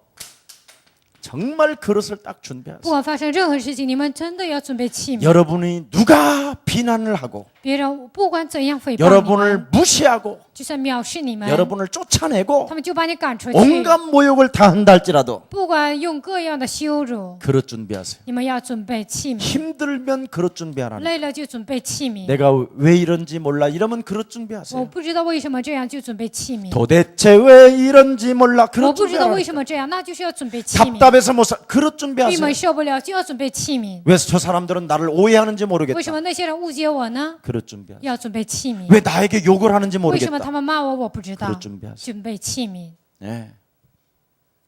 정말 그릇을 딱 준비하세요. 不管发生任何事情，你们真的要准备器皿。 여러분이 누가 비난을 하고 别人不管怎样诽谤你 여러분을 们， 무시하고 就算藐视你们， 여러분을 쫓아내고 他们就把你赶出去。 온갖 모욕을 당한다 할지라도 不管用各样的羞辱， 그릇 준비하세요. 你们要准备器皿。 힘들면 그릇 준비하라는. 累了就准备器皿。 내가 왜 이런지 몰라 이러면 그릇 我 준비하세요. 不知道为什么这样，就准备器皿。 도대체 왜 이런지 몰라 我 그릇 不知道为 준비하라. 什么这样，那就是要准备器皿。 답답해서 못 살 그릇 郁 준비하세요. 闷受不了就要准备器皿。 왜 저 사람들은 나를 오해하는지 为什 모르겠다. 么那些人误解我呢？ 그릇 준비하세요. 要准备器皿。 왜 나에게 욕을 하는지 为什么 모르겠다. 他们骂我？我不知道 그릇 。 준비하세요. 准备器皿。 네.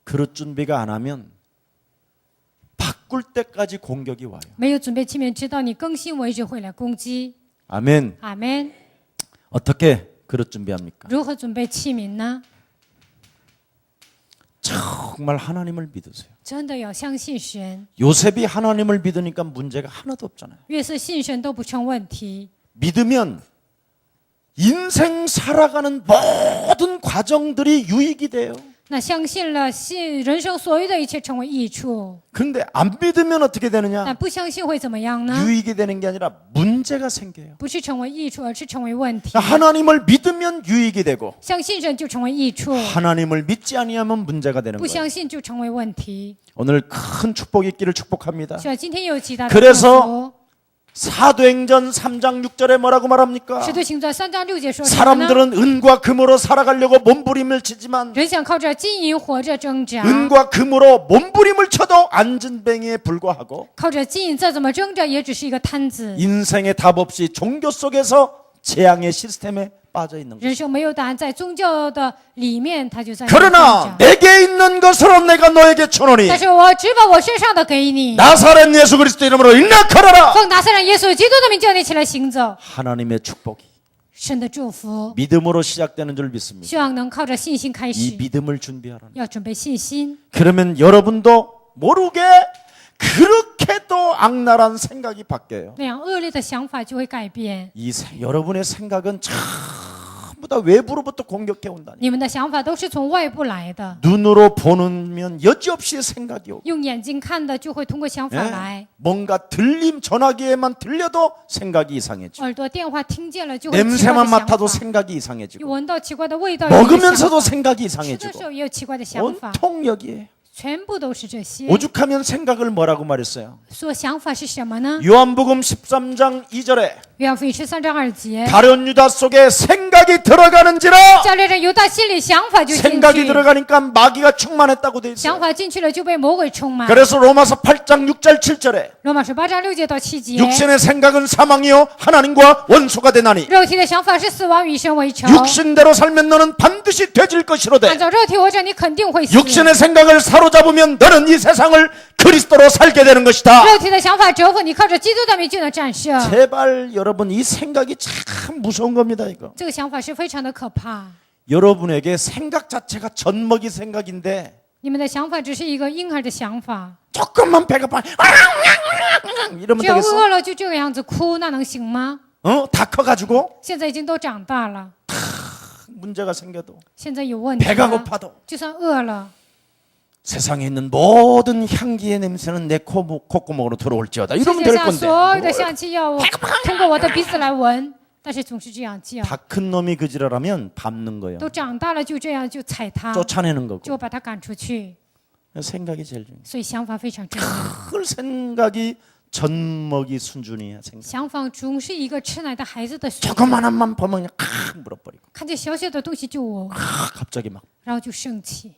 그릇 준비가 안 하면 바꿀 때까지 공격이 와요. 没有准备器皿，直到你更新为止会来攻击。 아멘. 阿门。 어떻게 그릇 준비합니까? 如何准备器皿呢？ 정말 하나님을 믿으세요. 真的要相信神。 요셉이 하나님을 믿으니까 문제가 하나도 없잖아요. 越是信神都不成问题。 믿으면 인생 살아가는 모든 과정들이 유익이 돼요. 那相信了，信人生所有的一切成为益处。 그런데 안 믿으면 어떻게 但 되느냐? 不相信会怎么样呢？ 유익이 되는 게 아니라 문제가 생겨요. 不是成为益处，而是成为问题。 하나님을 믿으면 유익이 되고 相信神就成为益处， 하나님을 믿지 아니하면 문제가 되는 不 거예요. 相信就成为问题。 오늘 큰 축복이 있기를 축복합니다. 希望今天有极大的 그래서 祝福。 사도행전 3장 6절에 뭐라고 말합니까? 使徒行传3章6节说什么呢？ 사람들은 은과 금으로 살아가려고 몸부림을 치지만 人想靠着金银活着挣扎， 은과 금으로 몸부림을 쳐도 안전뱅이에 불과하고 靠着金银再怎么挣扎，也只是一个摊子。 인생의 답 없이 종교 속에서 재앙의 시스템에 빠져 있는 거예요. 人生没有答案，在宗教的里面，他就在那里挣 그러나 扎。 내게 있는 것으로 내가 너에게 주노니 但是我只把我身上的给你， 나사렛 예수 그리스도 이름으로 일어나라. 奉拿撒勒耶稣基督的名叫你起来行走。 하나님의 축복이 神的祝福， 믿음으로 시작되는 줄 믿습니다. 希望能靠着信心开 이 始， 믿음을 준비하라는. 要准备信心。 그러면 여러분도 모르게 그렇게도 악랄한 생각이 바뀌어요. 那样恶劣的想法就会改变， 여러분의 생각은 전부 다 외부로부터 공격해 온다니. 你们的想法都是从外部来的， 눈으로 보면 여지없이 생각이 오고 用眼睛看的就会通过想法 예? 来， 뭔가 들림 전화기에만 들려도 생각이 이상해지고 耳朵电话听见了就会有奇怪的 냄새만 想 맡아도 法， 생각이 이상해지고 闻到奇怪的味道，有一个想 먹으면서도 法 생각이 吃的时 이상해지고 候也有奇怪的想法， 온통 여기에 全部都是这些。 오죽하면 생각을 뭐라고 말했어요? 说想法是什么呢？ 요한복음 13장 2절에 约翰福音13章2节， 가룟 유다 속에 생각이 들어가는지라 教猎人犹大心里想法就进 생각이 去， 들어가니까 마귀가 충만했다고 돼 想 있어요. 法进去了就被魔鬼充满。 그래서 로마서 8장 6절 7절에 罗马书8章6节到7节， 육신의 생각은 사망이요 하나님과 원수가 되나니 肉体的想法是死亡，与神为仇。 육신대로 살면 너는 반드시 되질 按 것이로되 照肉体活着，你肯定会死。 육신의 생각을 사로잡으면 너는 이 세상을 그리스도로 살게 되는 것이다. 肉体的想法折服你，靠着基督的名就能战胜。 제발 여러분 이 생각이 참 무서운 겁니다 이거. 这个想法是非常的可怕。 여러분에게 생각 자체가 젖먹이 생각인데 你们的想法只是一个婴儿的想法， 조금만 배고파 이러면 只要 되겠어? 饿了就这个样子哭，那能行吗？ 다 커가지고 现在已经都长大了， 문제가 생겨도 现在有问题 배가 了， 고파도 就算饿了， 세상에 있는 모든 향기의 냄새는 내 콧구멍으로 들어올지어다 世 이러면 界 될 上 건데 所有的香气要我通过我的鼻子来闻，但是总是这样叫。 다 큰 놈이 그지랄하면 밟는 거예요. 都长大了就这样就踩它， 쫓아내는 거고 就把它赶出去。 생각이 제일 중요해요. 所以想法非常重要， 그 생각이 젖먹이 순준이야. 생각. 想法总是一个吃奶的孩子的水准， 조그만한만 보면 그냥 물어버리고 看见小小的东西就我， 갑자기 막 然后就生气。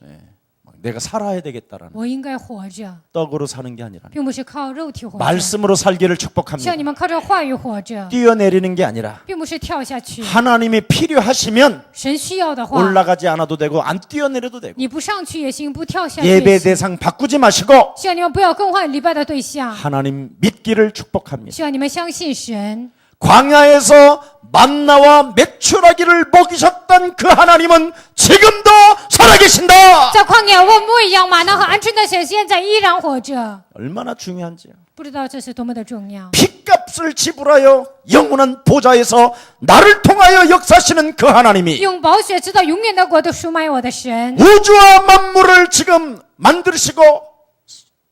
내가 살아야 되겠다라는 我应该活着， 떡으로 사는 게 아니라 并不是靠肉体活着。 말씀으로 살기를 希望 축복합니다. 你们靠着话语活着， 뛰어내리는 게 아니라 并不是跳下去。 하나님이 필요하시면 神需要的话， 올라가지 않아도 되고 안 뛰어내려도 되고 你不上去也行，不跳下去 예배 也行。 대상 바꾸지 마시고 希望你们不要更换礼拜的对象， 하나님 믿기를 축복합니다. 希望你们相信神。 광야에서 만나와 메추라기를 먹이셨던 그 하나님은 지금도 살아계신다. 在旷野问牧一样，玛纳和鹌鹑的神现在依然活着， 얼마나 중요한지요. 不知道这是多么的重要。 피값을 지불하여 영원한 보좌에서 나를 통하여 역사하시는 그 하나님이 用宝血知道永远的国度赎买我的神， 우주와 만물을 지금 만드시고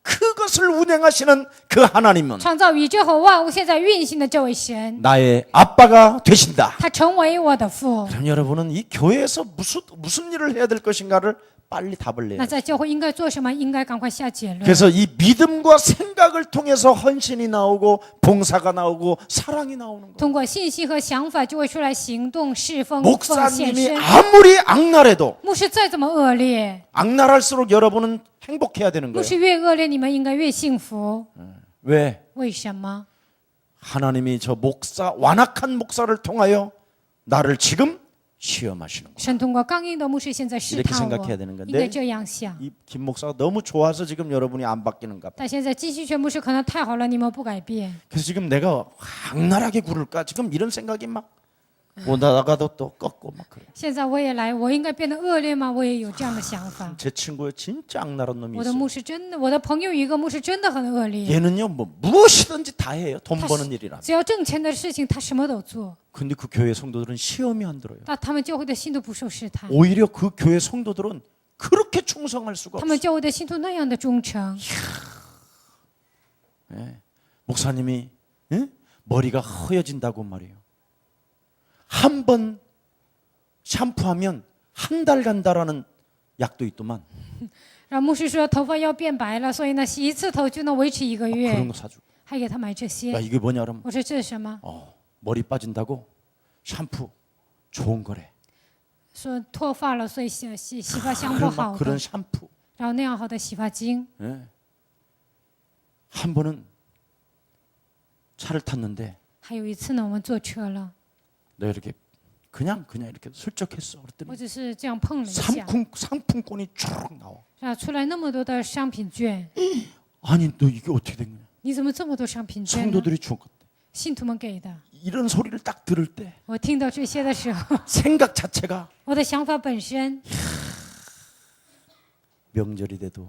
그것을 운행하시는 그 하나님은 创造宇宙和万物现在运行的这位神， 나의 아빠가 되신다. 他成为我的父。 그럼 여러분은 이 교회에서 무슨 일을 해야 될 것인가를 빨리 답을 내요. 那在教会应该做什么？应该赶快下结论。 그래서 이 믿음과 생각을 통해서 헌신이 나오고 봉사가 나오고 사랑이 나오는 거예요. 通过信息和想法，就会出来行动、侍奉、奉献 목사님이 身。 아무리 악랄해도 牧师再怎么恶劣， 악랄할수록 여러분은 행복해야 되는 牧 거예요. 师越恶劣，你们应该越幸福。 왜? 为什么？ 하나님이 저 완악한 목사를 통하여 나를 지금 시험하시는 거예요. 神通过刚硬的牧师现在试 이렇게 探我 생각해야 되는 ，应该 건데 这样想。 이 김 목사가 너무 좋아서 지금 여러분이 안 바뀌는가 봐. 但现在金希全牧师可能太好了，你们不改变。 그래서 지금 내가 악랄하게 굴을까? 지금 이런 생각이 막 오다가도 또 꺾고 막 그래. 现在我也来，我应该变得恶劣吗？我也有这样的想法。 제 친구에 진짜 악랄한 놈이 我的 있어요. 牧师真的，我的朋友有一个牧师真的很恶劣， 얘는요 뭐 무엇이든지 다 해요. 돈 버는 일이라. 只要挣钱的事情，他什么都做。 근데 그 교회 성도들은 시험이 안 들어요. 但他们教会的信徒不受试探， 오히려 그 교회 성도들은 그렇게 충성할 수가 他们 없어요. 教会的信徒那样的忠诚。 목사님이 예? 머리가 허여진다고 말이에요. 한 번 샴푸하면 한 달 간다라는 약도 있더만. 然后牧师说头发要变白了，所以呢洗一次头就能维持1个 그런 月， 거 사주고. 还给他买这 야 些。 이게 뭐냐 그러면 我说这是什么？ 머리 빠진다고 샴푸 좋은 거래. 说脱发了，所以洗发香不 그런, 好 그런 的， 샴푸. 然后那样好的洗发精。 예. 한 번은 차를 탔는데 还有一次呢，我们坐车了， 너 이렇게 그냥 이렇게 슬쩍 했어. 我 그랬더니 只是这样碰了一下， 상품권이 쭉 나와. 然后出来那么多的商品券， 아니 너 이게 어떻게 된 거야? 你怎么这么多商品券呢？ 성도들이 준 것. 信徒们给的。 이런 소리를 딱 들을 때 我听到这些的时候， 생각 자체가 我的想法本身， 명절이 돼도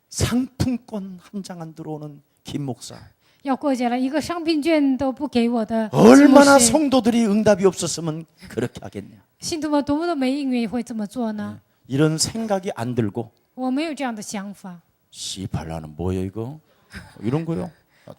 상품권 한 장 안 들어오는 김 목사. 要过节了，一个商品券都不给我的金牧 얼마나 师， 성도들이 응답이 없었으면 그렇게 하겠냐. 信徒们多么的没应允会这么做呢？ 이런 생각이 안 들고 我没有这样的想法， 씨발라는 뭐야 이거? 이런 거요.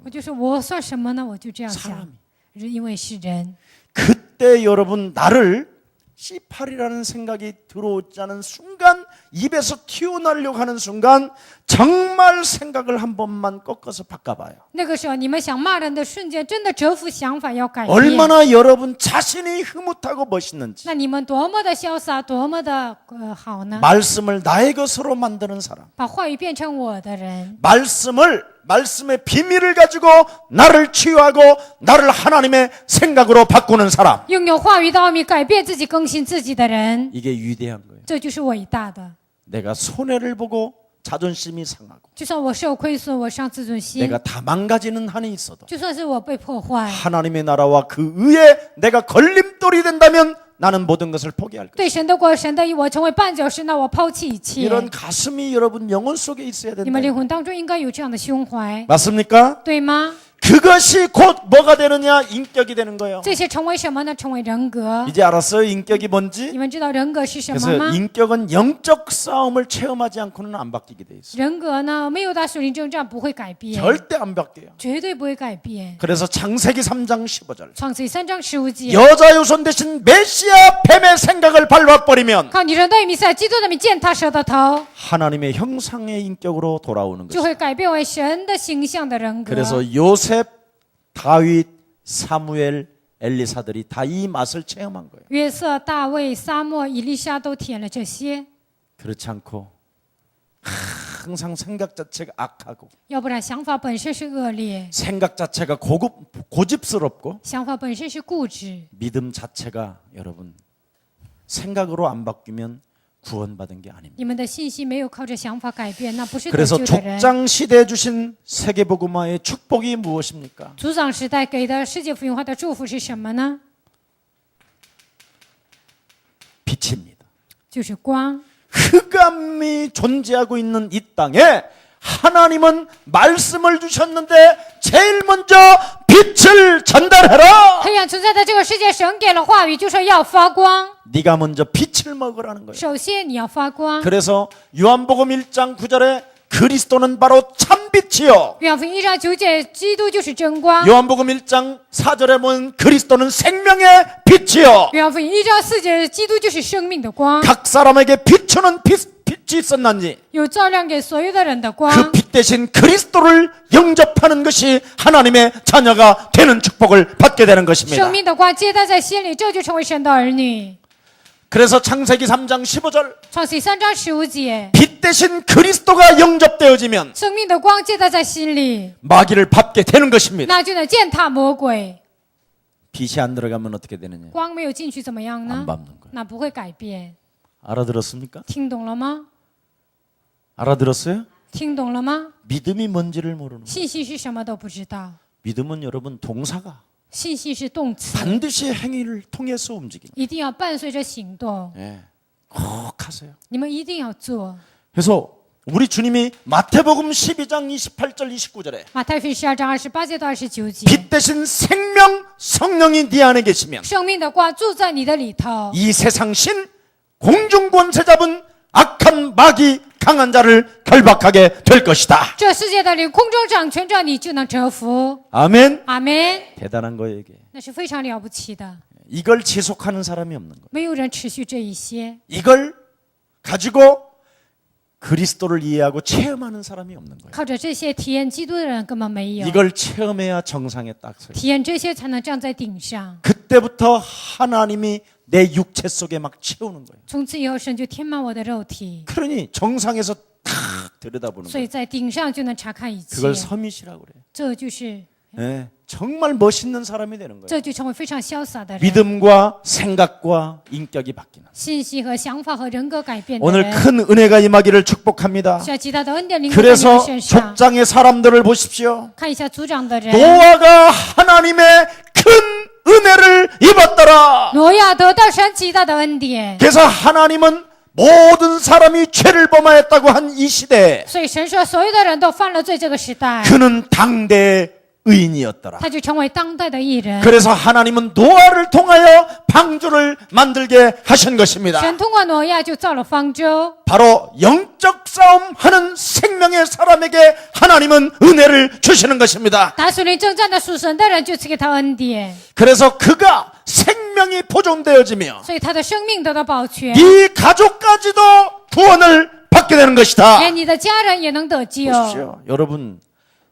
我就说我算什么呢？我就这样想 사람이. ，因为是人。 그때 여러분 나를 C8이라는 생각이 들어오자는 순간 입에서 튀어나오려고 하는 순간 정말 생각을 한 번만 꺾어서 바꿔봐요. 那个时候，你们想骂人的瞬间，真的折服想法要改变。 얼마나 여러분 자신이 흐뭇하고 멋있는지 那你们多么的潇洒，多么的好呢？ 말씀을 나의 것으로 만드는 사람 把话语变成我的人， 말씀의 비밀을 가지고 나를 치유하고 나를 하나님의 생각으로 바꾸는 사람 拥有话语的奥秘，改变自己、更新自己的人， 이게 위대한 거예요. 这就是伟大的。 내가 손해를 보고 자존심이 상하고 就算我受亏损，我伤自尊心， 내가 다 망가지는 한이 있어도 就算是我被破坏， 하나님의 나라와 그 의에 내가 걸림돌이 된다면 나는 모든 것을 포기할 거예요. 对神的国、神的义，我成为绊脚石，那我抛弃一切。 이런 가슴이 여러분 영혼 속에 있어야 你们灵 된다. 魂当中应该有这样的胸怀， 맞습니까? 对吗？ 그것이 곧 뭐가 되느냐? 인격이 되는 거예요. 这些成为什么呢？成为人格。 이제 알았어요? 인격이 你 뭔지? 们知道人格是什么 그래서 吗？ 인격은 영적 싸움을 체험하지 않고는 안 바뀌게 돼 있어요. 人格呢，没有打属灵征战不会改变， 절대 안 바뀌어요. 绝对不会改变。 그래서 창세기 3장 15절 创世3章15节， 여자 유손 대신 메시아 뱀의 생각을 밟아버리면 靠女人对弥赛基督的名践踏蛇的头， 하나님의 형상의 인격으로 돌아오는 就 것이죠. 会改变为神的形象的人格。 그래서 요셉, 다윗, 사무엘, 엘리사들이 다 이 맛을 체험한 거예요. 约瑟、大卫、撒母、以利沙都体验了这些， 그렇지 않고 항상 생각 자체가 악하고 要不然想法本身是恶劣， 생각 자체가 고집스럽고 想法本身是固执， 믿음 자체가 여러분 생각으로 안 바뀌면 구원받은 게 아닙니다. 你们的信心没有靠着想法改变，那不是得 그래서 救的人。 족장 시대에 주신 세계복음화의 축복이 무엇입니까? 族长时代给的世界福音化的祝福是什么呢？ 빛입니다. 就是光。 흑암이 존재하고 있는 이 땅에 하나님은 말씀을 주셨는데 제일 먼저 빛을 전달해라. 黑暗存在的这个世界，神给了话语，就说要发光。 네가 먼저 빛을 먹으라는 거예요. 首先你要发光。 그래서 요한복음 1장 9절에 그리스도는 바로 참 빛이요. 约翰福音1章9节，基督就是真光。 요한복음 1장 4절에 보면 그리스도는 생명의 빛이요. 约翰福音1章4节，基督就是生命的光， 각 사람에게 비추는 빛이 있었나니 有照亮给所有的人的光。 그 빛 대신 그리스도를 영접하는 것이 하나님의 자녀가 되는 축복을 받게 되는 것입니다. 生命的光接待在心里，这就成为神的儿女。 그래서 창세기 3장 15절 创世3章15节， 빛 대신 그리스도가 영접되어지면 生命的光接待在心里， 마귀를 밟게 되는 것입니다. 那就能践踏魔鬼。 빛이 안 들어가면 어떻게 되느냐? 光没有进去怎么样 안 呢？ 밟는 거예요. 那不会改变。 알아들었습니까? 听懂了吗？ 알아들었어요? 听懂了吗？ 믿음이 뭔지를 모르는 거예요. 信息是什么都不知道， 믿음은 여러분 동사가 信息是动词， 반드시 행위를 통해서 움직이는 一定要伴随着行动。 거예요. 예. 꼭 하세요. 你们一定要做。 그래서 우리 주님이 마태복음 12장 28절 29절에 马太福音12章28节到29节， 빛 대신 생명 성령이 네 안에 계시면 生命的光住在你的里头， 이 세상 신 공중 권세 잡은 악한 마귀 강한 자를 결박하게 될 것이다. 这世界的灵空中掌权着，你就能折服。 아멘. 阿门。 대단한 거예요 이게. 那是非常了不起的， 이걸 지속하는 사람이 없는 거예요. 没有人持续这一些， 이걸 가지고 그리스도를 이해하고 체험하는 사람이 없는 거예요. 靠着这些体验基督的人根本没有。 이걸 체험해야 정상에 딱 서요. 体验这些才能站在顶上。 그때부터 하나님이 내 육체 속에 막 채우는 거예요. 从此以后，神就填满我的肉体， 그러니 정상에서 탁 들여다보는 所以 거예요. 在顶上就能查看一切。 그걸 서밋이라고 그래요. 这就是， 예, 정말 멋있는 사람이 되는 거예요. 这就成为非常潇洒的人。 믿음과 생각과 인격이 바뀌는. 信息和想法和人格改变的 오늘 人， 큰 은혜가 임하기를 축복합니다. 需要极大的恩典临到在你 그래서 们身上。 족장의 사람들을 보십시오. 看一下族长的人， 노아가 하나님의 큰 은혜를 입었더라. 挪亚得到神极大的恩典， 그래서 하나님은 모든 사람이 죄를 범하였다고 한 이 시대에 所以神说所有的人都犯了罪。这个时代， 그는 당대의 의인이었더라. 他就成为当代的艺人。 그래서 하나님은 노아를 통하여 방주를 만들게 하신 것입니다. 神通过挪亚就造了方舟， 바로 영적 싸움하는 생명의 사람에게 하나님은 은혜를 주시는 것입니다. 打属灵征战的属神的人就赐给他恩典， 그래서 그가 생명이 보존되어지며 所以他的生命得到保全， 네 가족까지도 구원을 받게 되는 것이다. 连你的家人也能得救。 보십시오. 여러분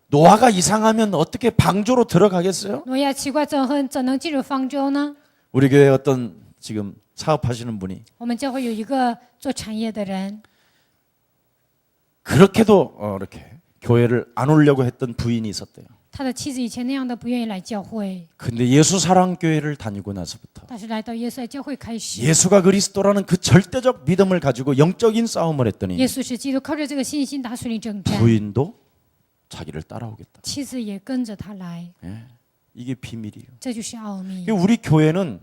노아가 이상하면 어떻게 방주로 들어가겠어요? 挪亚奇怪怎能进入方舟呢？ 우리 교회 어떤 지금 사업하시는 분이 我们教会有一个做产业的人， 그렇게도 이렇게 교회를 안 오려고 했던 부인이 있었대요. 他的妻子以前那样的不愿意来教会， 근데 예수 사랑 교회를 다니고 나서부터 但是来到耶稣爱教会开始， 예수가 그리스도라는 그 절대적 믿음을 가지고 영적인 싸움을 했더니 耶稣是基督，靠着这个信心打属灵征战， 부인도 자기를 따라오겠다. 妻子也跟着他来， 예, 이게 비밀이에요. 这就是奥秘。 우리 교회는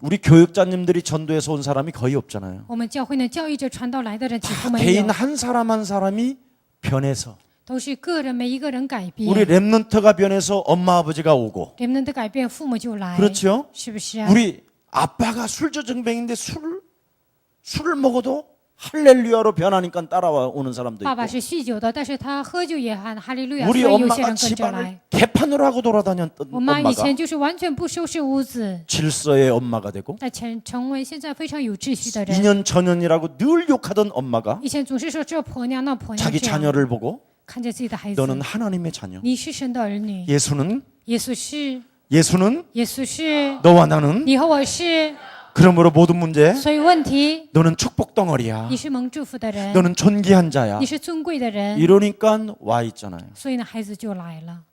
우리 교육자님들이 전도해서 온 사람이 거의 없잖아요. 我们教会呢，教育者传道来的人几乎没 개인 有， 한 사람 한 사람이 변해서 都是个人每一个人改变。 우리 랩런트가 변해서 엄마 아버지가 오고 人们的改变，父母就来， 그렇죠? 是不是啊？ 우리 아빠가 술저증뱅인데 술을 먹어도 할렐루야로 변하니까 따라와 오는 사람도 爸爸 있고 是酗酒的，但是他喝酒也喊哈利路亚，所 우리 以有些 엄마가 人跟着 집안을 来。 개판으로 하고 돌아다녔던 我妈以 엄마가 前就是完全不收拾屋子， 질서의 엄마가 되고 但成为现在非常有秩序的人。 2년 전년이라고 늘 욕하던 엄마가 以前总是说这婆娘那婆娘 자기 这样， 자녀를 보고 看着自己的孩子， 너는 하나님의 자녀 你是神的儿女， 예수는 耶稣是， 예수는 耶稣是， 너와 나는 你和我是， 그러므로 모든 문제 所以问题， 너는 축복 덩어리야 你是蒙祝福的人， 너는 존귀한 자야 你是尊贵的人， 이러니까 와 있잖아요. 所以呢，孩子就来了。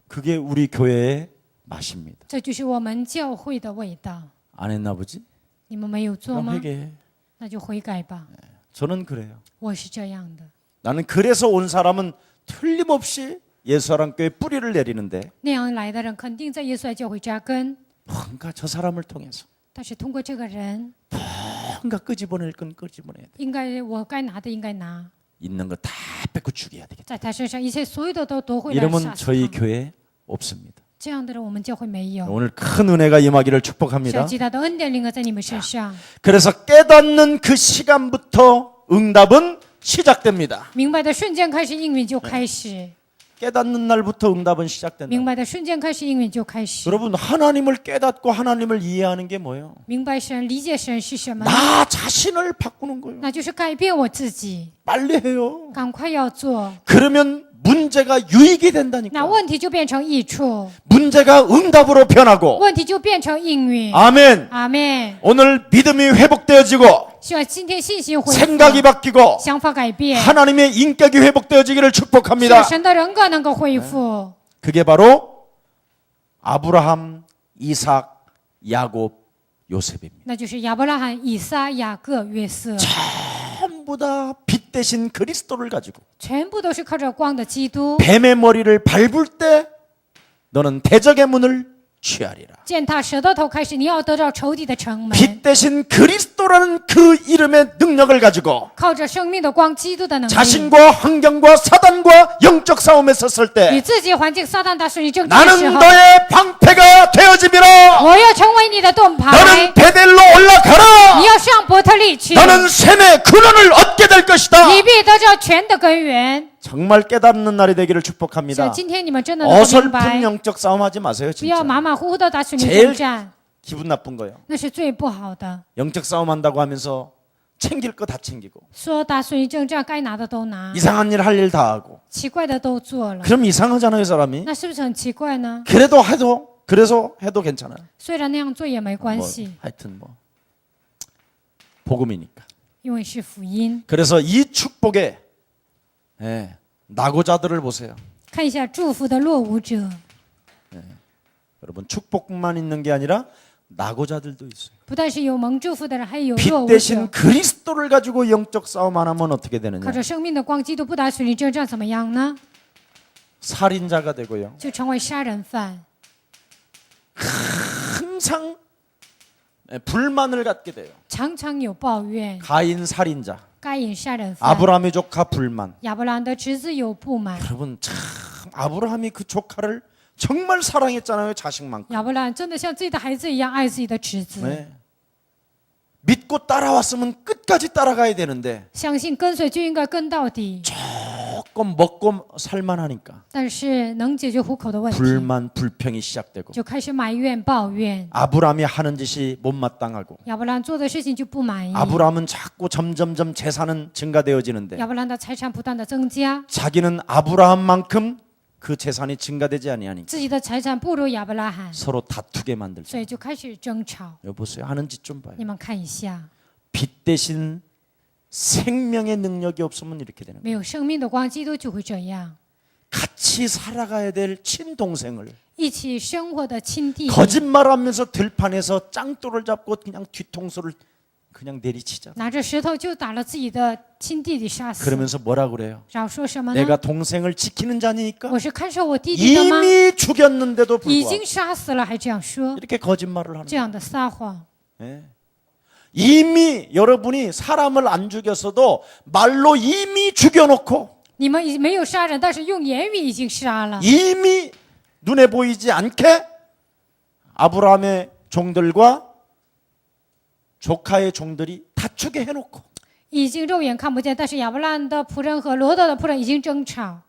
그게 우리 교회의 맛입니다. 这就是我们教会的味道。 안 했나 보지? 你们没有做 그럼 吗？ 회개해. 那就悔改吧。 저는 그래요. 我是这样的。 나는 그래서 온 사람은 틀림없이 예수사랑교회 뿌리를 내리는데 那样来的人肯定在耶稣爱教会扎根， 뭔가 저 사람을 통해서 但是通过这个人， 뭔가 끄집어낼 건 끄집어내야 돼. 应该我该拿的应该拿， 있는 거 다 뺏고 죽여야 되겠다. 在他身上一切所有的都夺回来杀 이러면 死 저희 他。 교회에 없습니다. 这样的人我们教会没有。 오늘 큰 은혜가 임하기를 需要 축복합니다. 极大的恩典临在你们身上。 그래서 깨닫는 그 시간부터 응답은 시작됩니다. 明白的瞬间开始，应允就开始； 깨닫는 날부터 응답은 明 시작된다. 白的瞬间开始，应允就开始。 여러분 하나님을 깨닫고 하나님을 이해하는 게 뭐예요? 明白神、理解神是什么呢？ 나 자신을 바꾸는 거예요. 那就是改变我自己， 빨리 해요. 赶快要做， 그러면 문제가 유익이 那 된다니까. 问题就变成益处， 문제가 응답으로 변하고. 问题就变成应允。 아멘. 阿妹， 오늘 믿음이 회복되어지고 希望今天信心恢复， 생각이 바뀌고 想法改变， 하나님의 인격이 회복되어지기를 希 축복합니다. 望神的人格能够恢复。 그게 바로 아브라함, 이삭, 야곱, 요셉입니다. 那就是亚伯拉罕、以撒、雅各、约瑟， 전부 다 빛 대신 그리스도를 가지고 全部都是靠着光的基督。 뱀의 머리를 밟을 때 너는 대적의 문을 취하리라. 践踏蛇的头开始，你要得到仇敌的城门。 빛 대신 그리스도라는 그 이름의 능력을 가지고 靠着生命的光，基督的能力， 자신과 환경과 사단과 영적 싸움에 섰을 与 때 自己环境撒旦大势力争战的时 나는 候， 너의 방패가 되어지리라. 我要成为你的盾牌。 너는 베델로 올라가라. 你要上伯特利去， 너는 샘의 근원을 얻게 될 것이다. 你必得着全的根源。 정말 깨닫는 날이 되기를 所以 축복합니다. 今天你们真的能够明 어설픈 白， 영적 싸움하지 마세요. 不要 진짜 马马虎虎的打属灵 제일 征战， 기분 나쁜 거예요. 那是最不好的。 영적 싸움한다고 하면서 챙길 거 다 챙기고 说打属灵征战，该拿的都拿， 이상한 일 할 일 다 하고 奇怪的都做了， 그럼 이상하잖아요, 사람이. 那是不是很奇怪呢？ 그래서 해도 괜찮아요. 虽然那样做也没关 뭐, 系， 하여튼 뭐 복음이니까. 因为是福音。 그래서 이 축복에 낙오자들을 보세요. 看一下祝福的落伍者， 여러분 축복만 있는 게 아니라 낙오자들도 있어요. 不但是有蒙祝福的人，还有 빛 落伍 대신 者。 그리스도를 가지고 영적 싸움 안 하면 어떻게 靠 되느냐? 着生命的光，基督不打属灵征战怎么样呢？ 살인자가 되고요. 就成为杀人犯， 항상 불만을 갖게 돼요. 常常有抱怨。 가인 살인자, 该隐杀人犯， 아브라함의 조카 불만. 亚伯兰的侄子有不满。 여러분 참 아브라함이 그 조카를 정말 사랑했잖아요. 자식만큼. 亚伯兰真的像自己的孩子一样爱自己的侄子， 네. 믿고 따라왔으면 끝까지 따라가야 되는데 相信跟随就应该跟到底。 조금 먹고 살만하니까 但是能解决糊口的问题， 불만 불평이 시작되고 就开始埋怨抱怨。 아브라함이 하는 짓이 못마땅하고 亚伯兰做的事情就不满意， 아브라함은 자꾸 점점점 재산은 증가되어지는데 亚伯兰的财产不断的增加， 자기는 아브라함만큼 그 재산이 증가되지 아니하니까 自己的财产不如亚伯拉罕， 서로 다투게 만들죠. 所以就开始争吵。 여보세요. 하는 짓 좀 봐요. 你们看一下， 빛 대신 생명의 능력이 없으면 이렇게 되는 거예요. 没有生命的光，基督就会这样。 같이 살아가야 될 친동생을 一起生活的亲弟弟， 거짓말하면서 들판에서 짱돌을 잡고 그냥 뒤통수를 그냥 내리치자. 拿着石头就打了自己的亲弟弟杀死。 그러면서 뭐라 그래요? 然后说什么呢？ 내가 동생을 지키는 자니까 我是看守我弟弟的吗？ 이미 죽였는데도 已 불구하고 经杀死了，还这样说， 이렇게 거짓말을 하는 这样的撒谎。 거예요. 이미 여러분이 사람을 안 죽였어도 말로 이미 죽여놓고 你们已没有杀人，但是用言语已经杀了， 이미 눈에 보이지 않게 아브라함의 종들과 조카의 종들이 다투게 해놓고 已经肉眼看不见，但是亚伯兰的仆人和罗德的仆人已经争吵。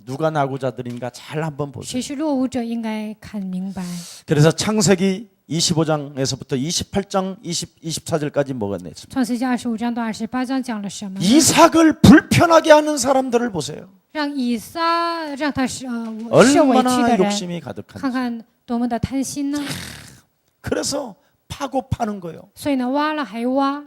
누가 낙오자들인가 잘 한번 보세요. 谁是落伍者，应该看明白。 그래서 창세기 25장에서부터 28장 24절까지 뭐가 냈습니다. 创世纪25章到28章讲了什么呢？ 이삭을 불편하게 하는 사람들을 보세요. 让以撒让他受委屈 얼마나 的人， 욕심이 가득한지. 看看多么的贪心呢？ 그래서 파고 파는 거예요. 所以呢，挖了还挖。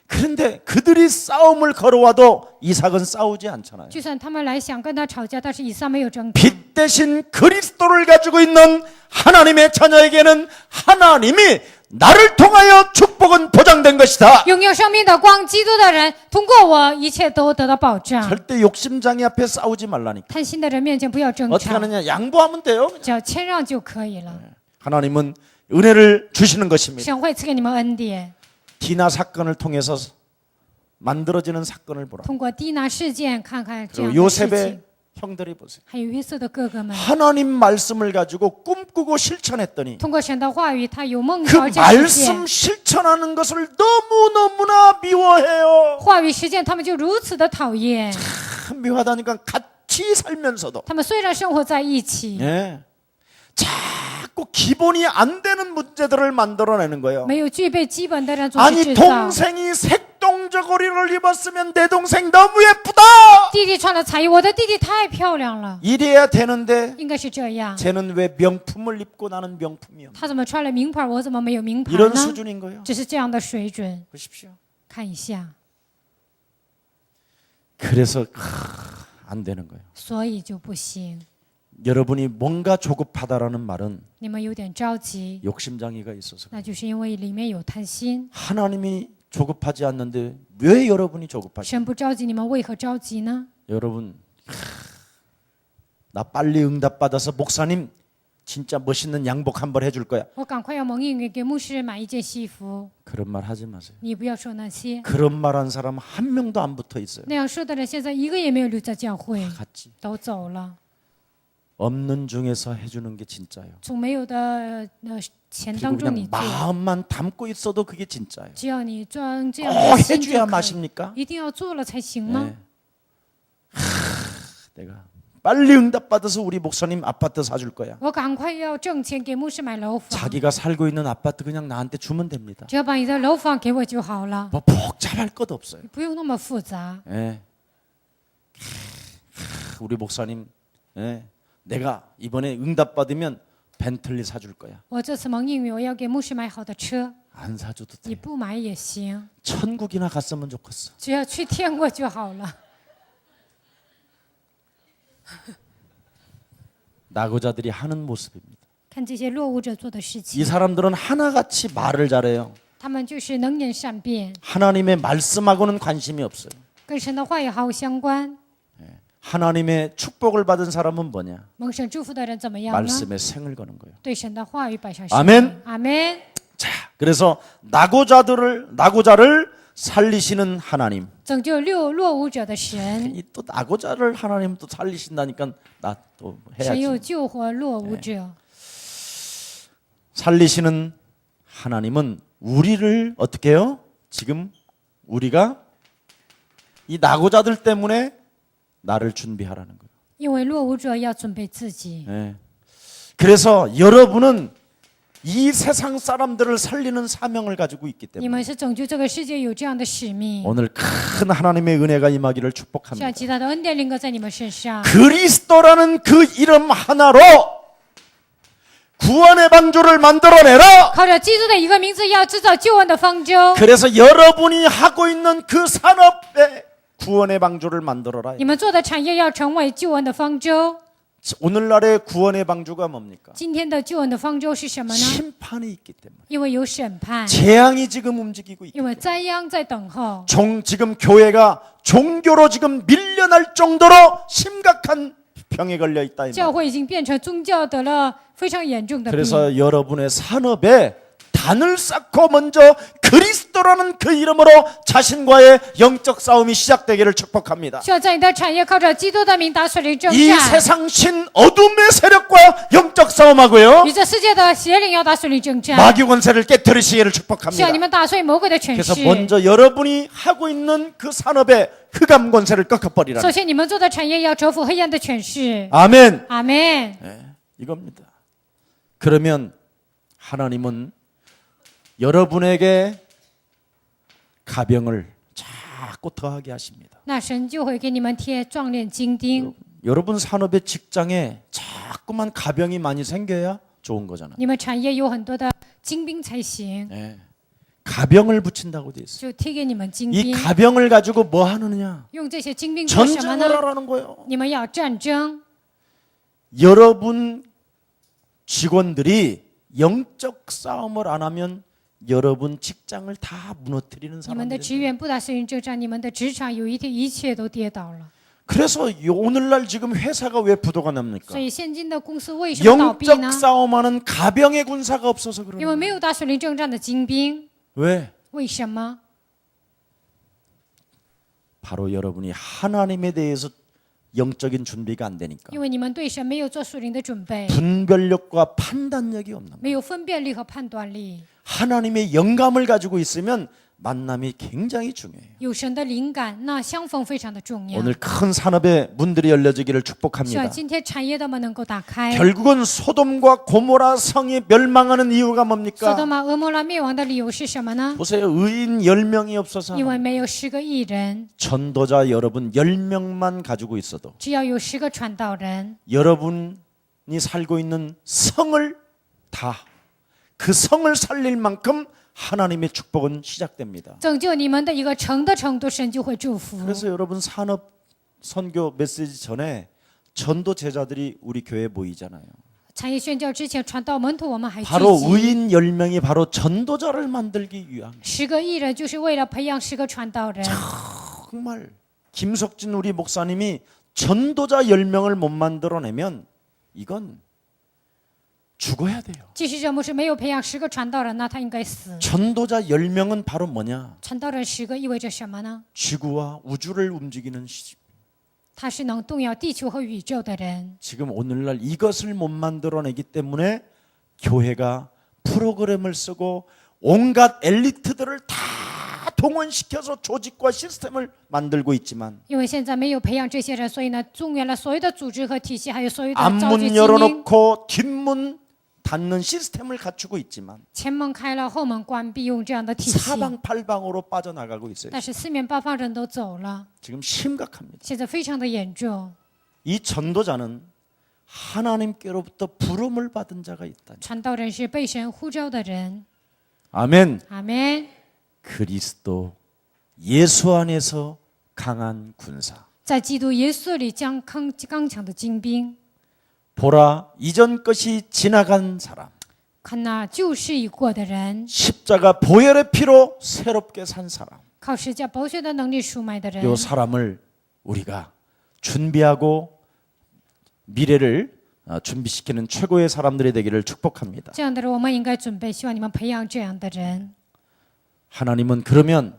그런데 그들이 싸움을 걸어와도 이삭은 싸우지 않잖아요. 就算他们来想跟他吵架，但是以撒没有争吵。 빛 대신 그리스도를 가지고 있는 하나님의 자녀에게는 하나님이 나를 통하여 축복은 보장된 것이다. 拥有生命的光，基督的人，通过我，一切都得到保障。 절대 욕심장애 앞에 싸우지 말라니까. 贪心的人面前不要争 어떻게 吵， 하느냐? 양보하면 돼요. 只要谦让就可以了。 하나님은 은혜를 주시는 것입니다. 神会赐给你们恩典。 디나 사건을 통해서 만들어지는 사건을 보라. 通过低拿事件看看这样 그리고 的事情， 요셉의 형들이 보세요. 还有约瑟的哥哥们， 하나님 말씀을 가지고 꿈꾸고 실천했더니 通过神的话语，他有梦 그 条件实现 말씀 。 실천하는 것을 너무너무나 미워해요. 话语实践，他们就如此的讨厌。 참 묘하다니까 같이 살면서도 他们虽然生活在一起， 예. 자꾸 기본이 안 되는 문제들을 만들어내는 거예요. 没有具备基本的人总是 아니 制造。 동생이 색동저고리를 입었으면 내 동생 너무 예쁘다. 弟弟穿了彩衣，我的弟弟太漂亮了， 이래야 되는데 应该是这样。 쟤는 왜 명품을 입고 나는 명품이 없나? 他怎么穿了名牌，我怎么没有名牌 이런 呢？ 수준인 거예요. 只是这样的水准。 보십시오. 看一下， 그래서 안 되는 거예요. 所以就不行。 여러분이 뭔가 조급하다라는 말은 你们有点着急， 욕심장애가 있어서. 那就是因为里面有贪心。 하나님이 조급하지 않는데 왜 여러분이 조급하지? 神不着急，你们为何着急呢？ 여러분, 나 빨리 응답 받아서 목사님 진짜 멋있는 양복 한 벌 해줄 거야. 我赶快要蒙应允，给牧师买一件西服。 그런 말 하지 마세요. 你不要说那些， 그런 말 한 사람 한 명도 안 붙어 있어요. 那样说的人现在一个也没有留在教会， 같이 都走了。 없는 중에서 해주는 게 진짜예요. 从没有的钱 그리고 当中你 그냥 做， 마음만 담고 있어도 그게 진짜예요. 只要你装这样 꼭 的心 해줘야 就可以， 마십니까? 一定要做了才行吗？ 네. 내가 빨리 응답 받아서 우리 목사님 아파트 사줄 거야. 我赶快要挣钱给牧师买楼房， 자기가 살고 있는 아파트 그냥 나한테 주면 됩니다. 只要把你的楼房给我就好了， 뭐 복잡할 것 없어요. 不用那么复杂。 예. 우리 목사님, 예. 내가 이번에 응답 받으면 벤틀리 사줄 거야. 我这次蒙应允，我要给牧师买好的车， 안 사줘도 你 돼. 不买也行， 천국이나 갔으면 좋겠어. 只要去天国就好了。 낙오자들이 하는 모습입니다. 看这些落伍者做的事 이 情， 사람들은 하나같이 말을 잘해요. 他们就是能言善辩， 하나님의 말씀하고는 관심이 없어요. 跟神的话语毫无相关。 하나님의 축복을 받은 사람은 뭐냐? 蒙神祝福的人怎么样呢？ 말씀에 생을 거는 거예요. 对神的话语摆上 아멘 阿门。 자, 그래서 낙오자를 살리시는 하나님. 拯救落伍者的神， 이 또 낙오자를 하나님 또 살리신다니까 나 또 神又 해야지. 救活落伍者。 살리시는 하나님은 우리를 어떻게 해요? 지금 우리가 이 낙오자들 때문에 나를 준비하라는 거예요. 因为落伍者要准备自己， 예. 그래서 여러분은 이 세상 사람들을 살리는 사명을 가지고 있기 你 때문에 们是拯救这个世界有这样的使命， 오늘 큰 하나님의 은혜가 임하기를 希 축복합니다. 望极大的恩典临格在你们身上。 그리스도라는 그 이름 하나로 구원의 방주를 만들어내라. 靠着基督的一个名字，要制造救恩的方舟。 그래서 여러분이 하고 있는 그 산업에 구원의 방주를 만들어라. 你们做的产业要成为救恩的方舟。 오늘날의 구원의 방주가 뭡니까? 今天的救恩的方舟是什么呢？ 심판이 있기 때문에 因为有审判， 재앙이 지금 움직이고 있기 因为 때문에 灾殃在等候。 지금 교회가 종교로 지금 밀려날 정도로 심각한 병에 걸려 있다. 이 教 말이에요. 会已经变成宗教得了非常严重的病。 그래서 여러분의 산업에 단을 쌓고 먼저 그리스도라는 그 이름으로 자신과의 영적 싸움이 시작되기를 축복합니다. 需要在你的产业靠着基督的名打水灵征 이 战， 세상 신 어둠의 세력과 영적 싸움하고요. 与这世界的邪灵要打水灵征战。 마귀 권세를 깨뜨리시기를 需要 축복합니다. 你们打碎魔鬼的权 그래서 势。 먼저 여러분이 하고 있는 그 산업의 흑암 권세를 꺾어버리라. 首先，你们做的产业要折服黑暗的权势。 아멘. 阿门。 네, 이겁니다. 그러면 하나님은 여러분에게 가병을 자꾸 더하게 하십니다. 那神就会给你们贴壮烈金钉。 여러분 산업의 직장에 자꾸만 가병이 많이 생겨야 좋은 거잖아요. 你们产业有很多的精兵才行， 네. 가병을 붙인다고 돼 있어요. 就贴给你们精 이 兵。 가병을 가지고 뭐 하느냐? 用这些精兵做什么 전쟁을 呢？ 하라는 거예요. 你们要战争。 여러분 직원들이 영적 싸움을 안 하면 여러분 직장을 다 무너뜨리는 你们的 사람들이. 职员不打水灵征战，你们的职场有一天一切都跌倒了。 그래서 오늘날 지금 회사가 왜 부도가 납니까? 所以现今的公司为什么倒闭呢 영적 ？ 싸움하는 가병의 군사가 없어서 因为 그래요. 没有打水灵征战的精兵。 왜? 为什么？ 바로 여러분이 하나님에 대해서 영적인 준비가 안 되니까 因为你们对神没有做属灵的准备， 분별력과 판단력이 없는 거예요. 没有分辨力和判断力。 하나님의 영감을 가지고 있으면 만남이 굉장히 중요해요. 有神的灵感，那相逢非常的重要。 오늘 큰 산업의 문들이 열려지기를 希望 축복합니다. 今天产业的门能够打开。 결국은 소돔과 고모라 성이 멸망하는 이유가 索 뭡니까? 多玛、俄摩拉灭亡的理由是什么呢？ 보세요. 의인 10명이 없어서 因为没有10个义人， 전도자 여러분 10명만 가지고 있어도 只要有10个传道人， 여러분이 살고 있는 성을 다 그 성을 살릴 만큼 하나님의 축복은 시작됩니다. 拯救你们的一个城的程度，神就会祝福。 그래서 여러분 산업 선교 메시지 전에 전도 제자들이 우리 교회에 모이잖아요. 产业宣教之前，传道门徒我们还聚 바로 集。 의인 10명이 바로 전도자를 만들기 위한 10个义人就是为了培养10个传道人。 정말 김석진 우리 목사님이 전도자 10명을 못 만들어내면 이건 죽어야 돼요. 即使这牧师没有培养10个传道人，那他应该死。 전도자 10명은 바로 뭐냐? 传道人10个意味着什么呢？ 지구와 우주를 움직이는 시. 他是能动摇地球和宇宙的人。 지금 오늘날 이것을 못 만들어내기 때문에 교회가 프로그램을 쓰고 온갖 엘리트들을 다 동원시켜서 조직과 시스템을 만들고 있지만 因为现在没有培养这些人，所以呢，动员了所有的组织和体系，还有所有的召集 앞문 精英。 열어놓고 뒷문 닫는 시스템을 갖추고 있지만 前门开了，后门关闭，用这样的体系。 사방팔방으로 빠져나가고 있어요. 但是四面八方人都走了， 지금 심각합니다. 现在非常的严重。 이 전도자는 하나님께로부터 부름을 받은 자가 있다. 传道人是被神呼召的人。 아멘. 阿门。 그리스도 예수 안에서 강한 군사. 在基督耶稣里刚强的精兵， 보라 이전 것이 지나간 사람. 看那旧事已过的人， 십자가 보혈의 피로 새롭게 산 사람. 靠十架宝血的能力赎买的人 요 ， 사람을 우리가 준비하고 미래를 준비시키는 최고의 사람들이 되기를 축복합니다. 这样的人我们应该准备，希望你们培养这样的人。 하나님은 그러면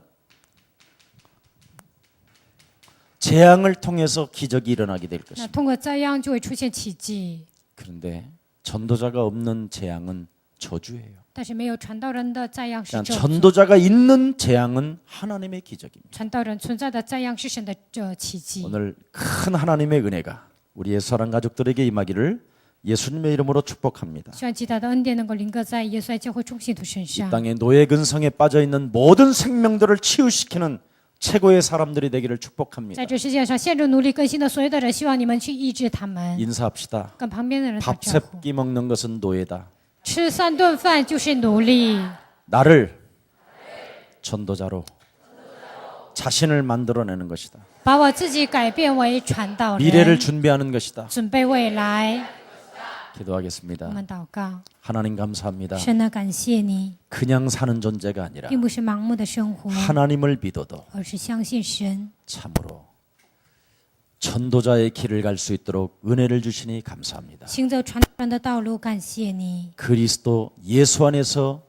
재앙을 통해서 기적이 일어나게 될 那 것입니다. 通过灾殃就会出现奇迹， 그런데 전도자가 없는 재앙은 저주예요. 但是没有传道人的灾殃是 그냥 咒诅。 전도자가 있는 재앙은 하나님의 기적입니다. 传道人存在的灾殃是神的奇迹。 오늘 큰 하나님의 은혜가 우리의 사랑 가족들에게 임하기를 예수님의 이름으로 축복합니다. 希望极大的恩典能够临格在耶稣爱教会众信徒身 이 上。 땅의 노예 근성에 빠져 있는 모든 생명들을 치유시키는 최고의 사람들이 되기를 축복합니다. 在这世界上陷入奴隶更新的所有的人，希望你们去医治他们， 인사합시다. 跟旁边的人打 밥 招呼。 세끼 먹는 것은 노예다. 吃3顿饭就是奴隶， 나를 전도자로 자신을 만들어내는 것이다. 把我自己改变为传道 미래를 人， 준비하는 것이다. 准备未来。 기도하겠습니다. 我们祷告， 하나님 감사합니다. 神呢，感谢你， 그냥 사는 존재가 아니라 并不是盲目的生活， 하나님을 믿어도 而是相信神。 참으로 전도자의 길을 갈 수 있도록 은혜를 주시니 감사합니다. 行走传道人的道路，感谢你。 그리스도 예수 안에서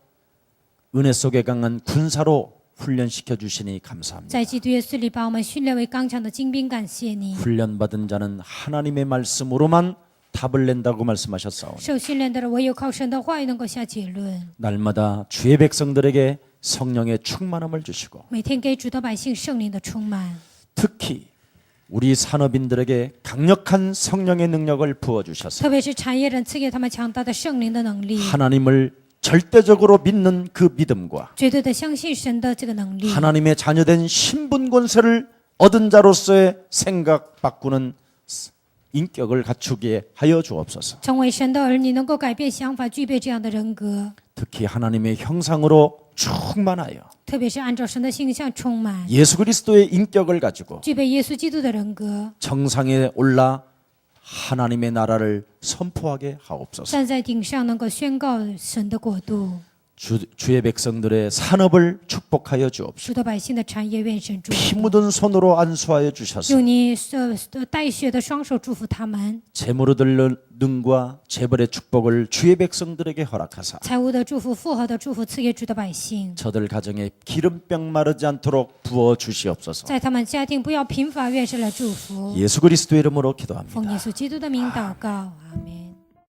은혜 속에 강한 군사로 훈련시켜 주시니 감사합니다. 在基督耶稣里把我们训练为刚强的精兵，感谢你。 훈련받은 자는 하나님의 말씀으로만 답을 낸다고 말씀하셨사오니 受训练的人唯有靠神的话语能够下结论。 날마다 주의 백성들에게 성령의 충만함을 주시고 每天给主的百姓圣灵的充满， 특히 우리 산업인들에게 강력한 성령의 능력을 부어 주셔서 特别是产业人赐给他们强大的圣灵的能力， 하나님을 절대적으로 믿는 그 믿음과 绝对的相信神的这个能力， 하나님의 자녀된 신분 권세를 얻은 자로서의 생각 바꾸는 인격을 갖추게 하여 주옵소서. 成为神的儿女，能够改变想法，具备这样的人格， 특히 하나님의 형상으로 충만하여 特别是按照神的形象充满， 예수 그리스도의 인격을 가지고 具备耶稣基督的人格， 정상에 올라 하나님의 나라를 선포하게 하옵소서. 站在顶上，能够宣告神的国度。 주의 백성들의 산업을 축복하여 주옵소서. 主的百姓的产业，愿神祝 피 福。 묻은 손으로 안수하여 주셔서 用你带血的双手祝福他们， 재물 얻을 능과 재벌의 축복을 주의 백성들에게 허락하사 财务的祝福、复合的祝福赐给主的百姓， 저들 가정에 기름병 마르지 않도록 부어 주시옵소서. 在他们家庭不要贫乏，愿神来祝福。 예수 그리스도 이름으로 奉 기도합니다. 耶稣基督的名祷告，阿门。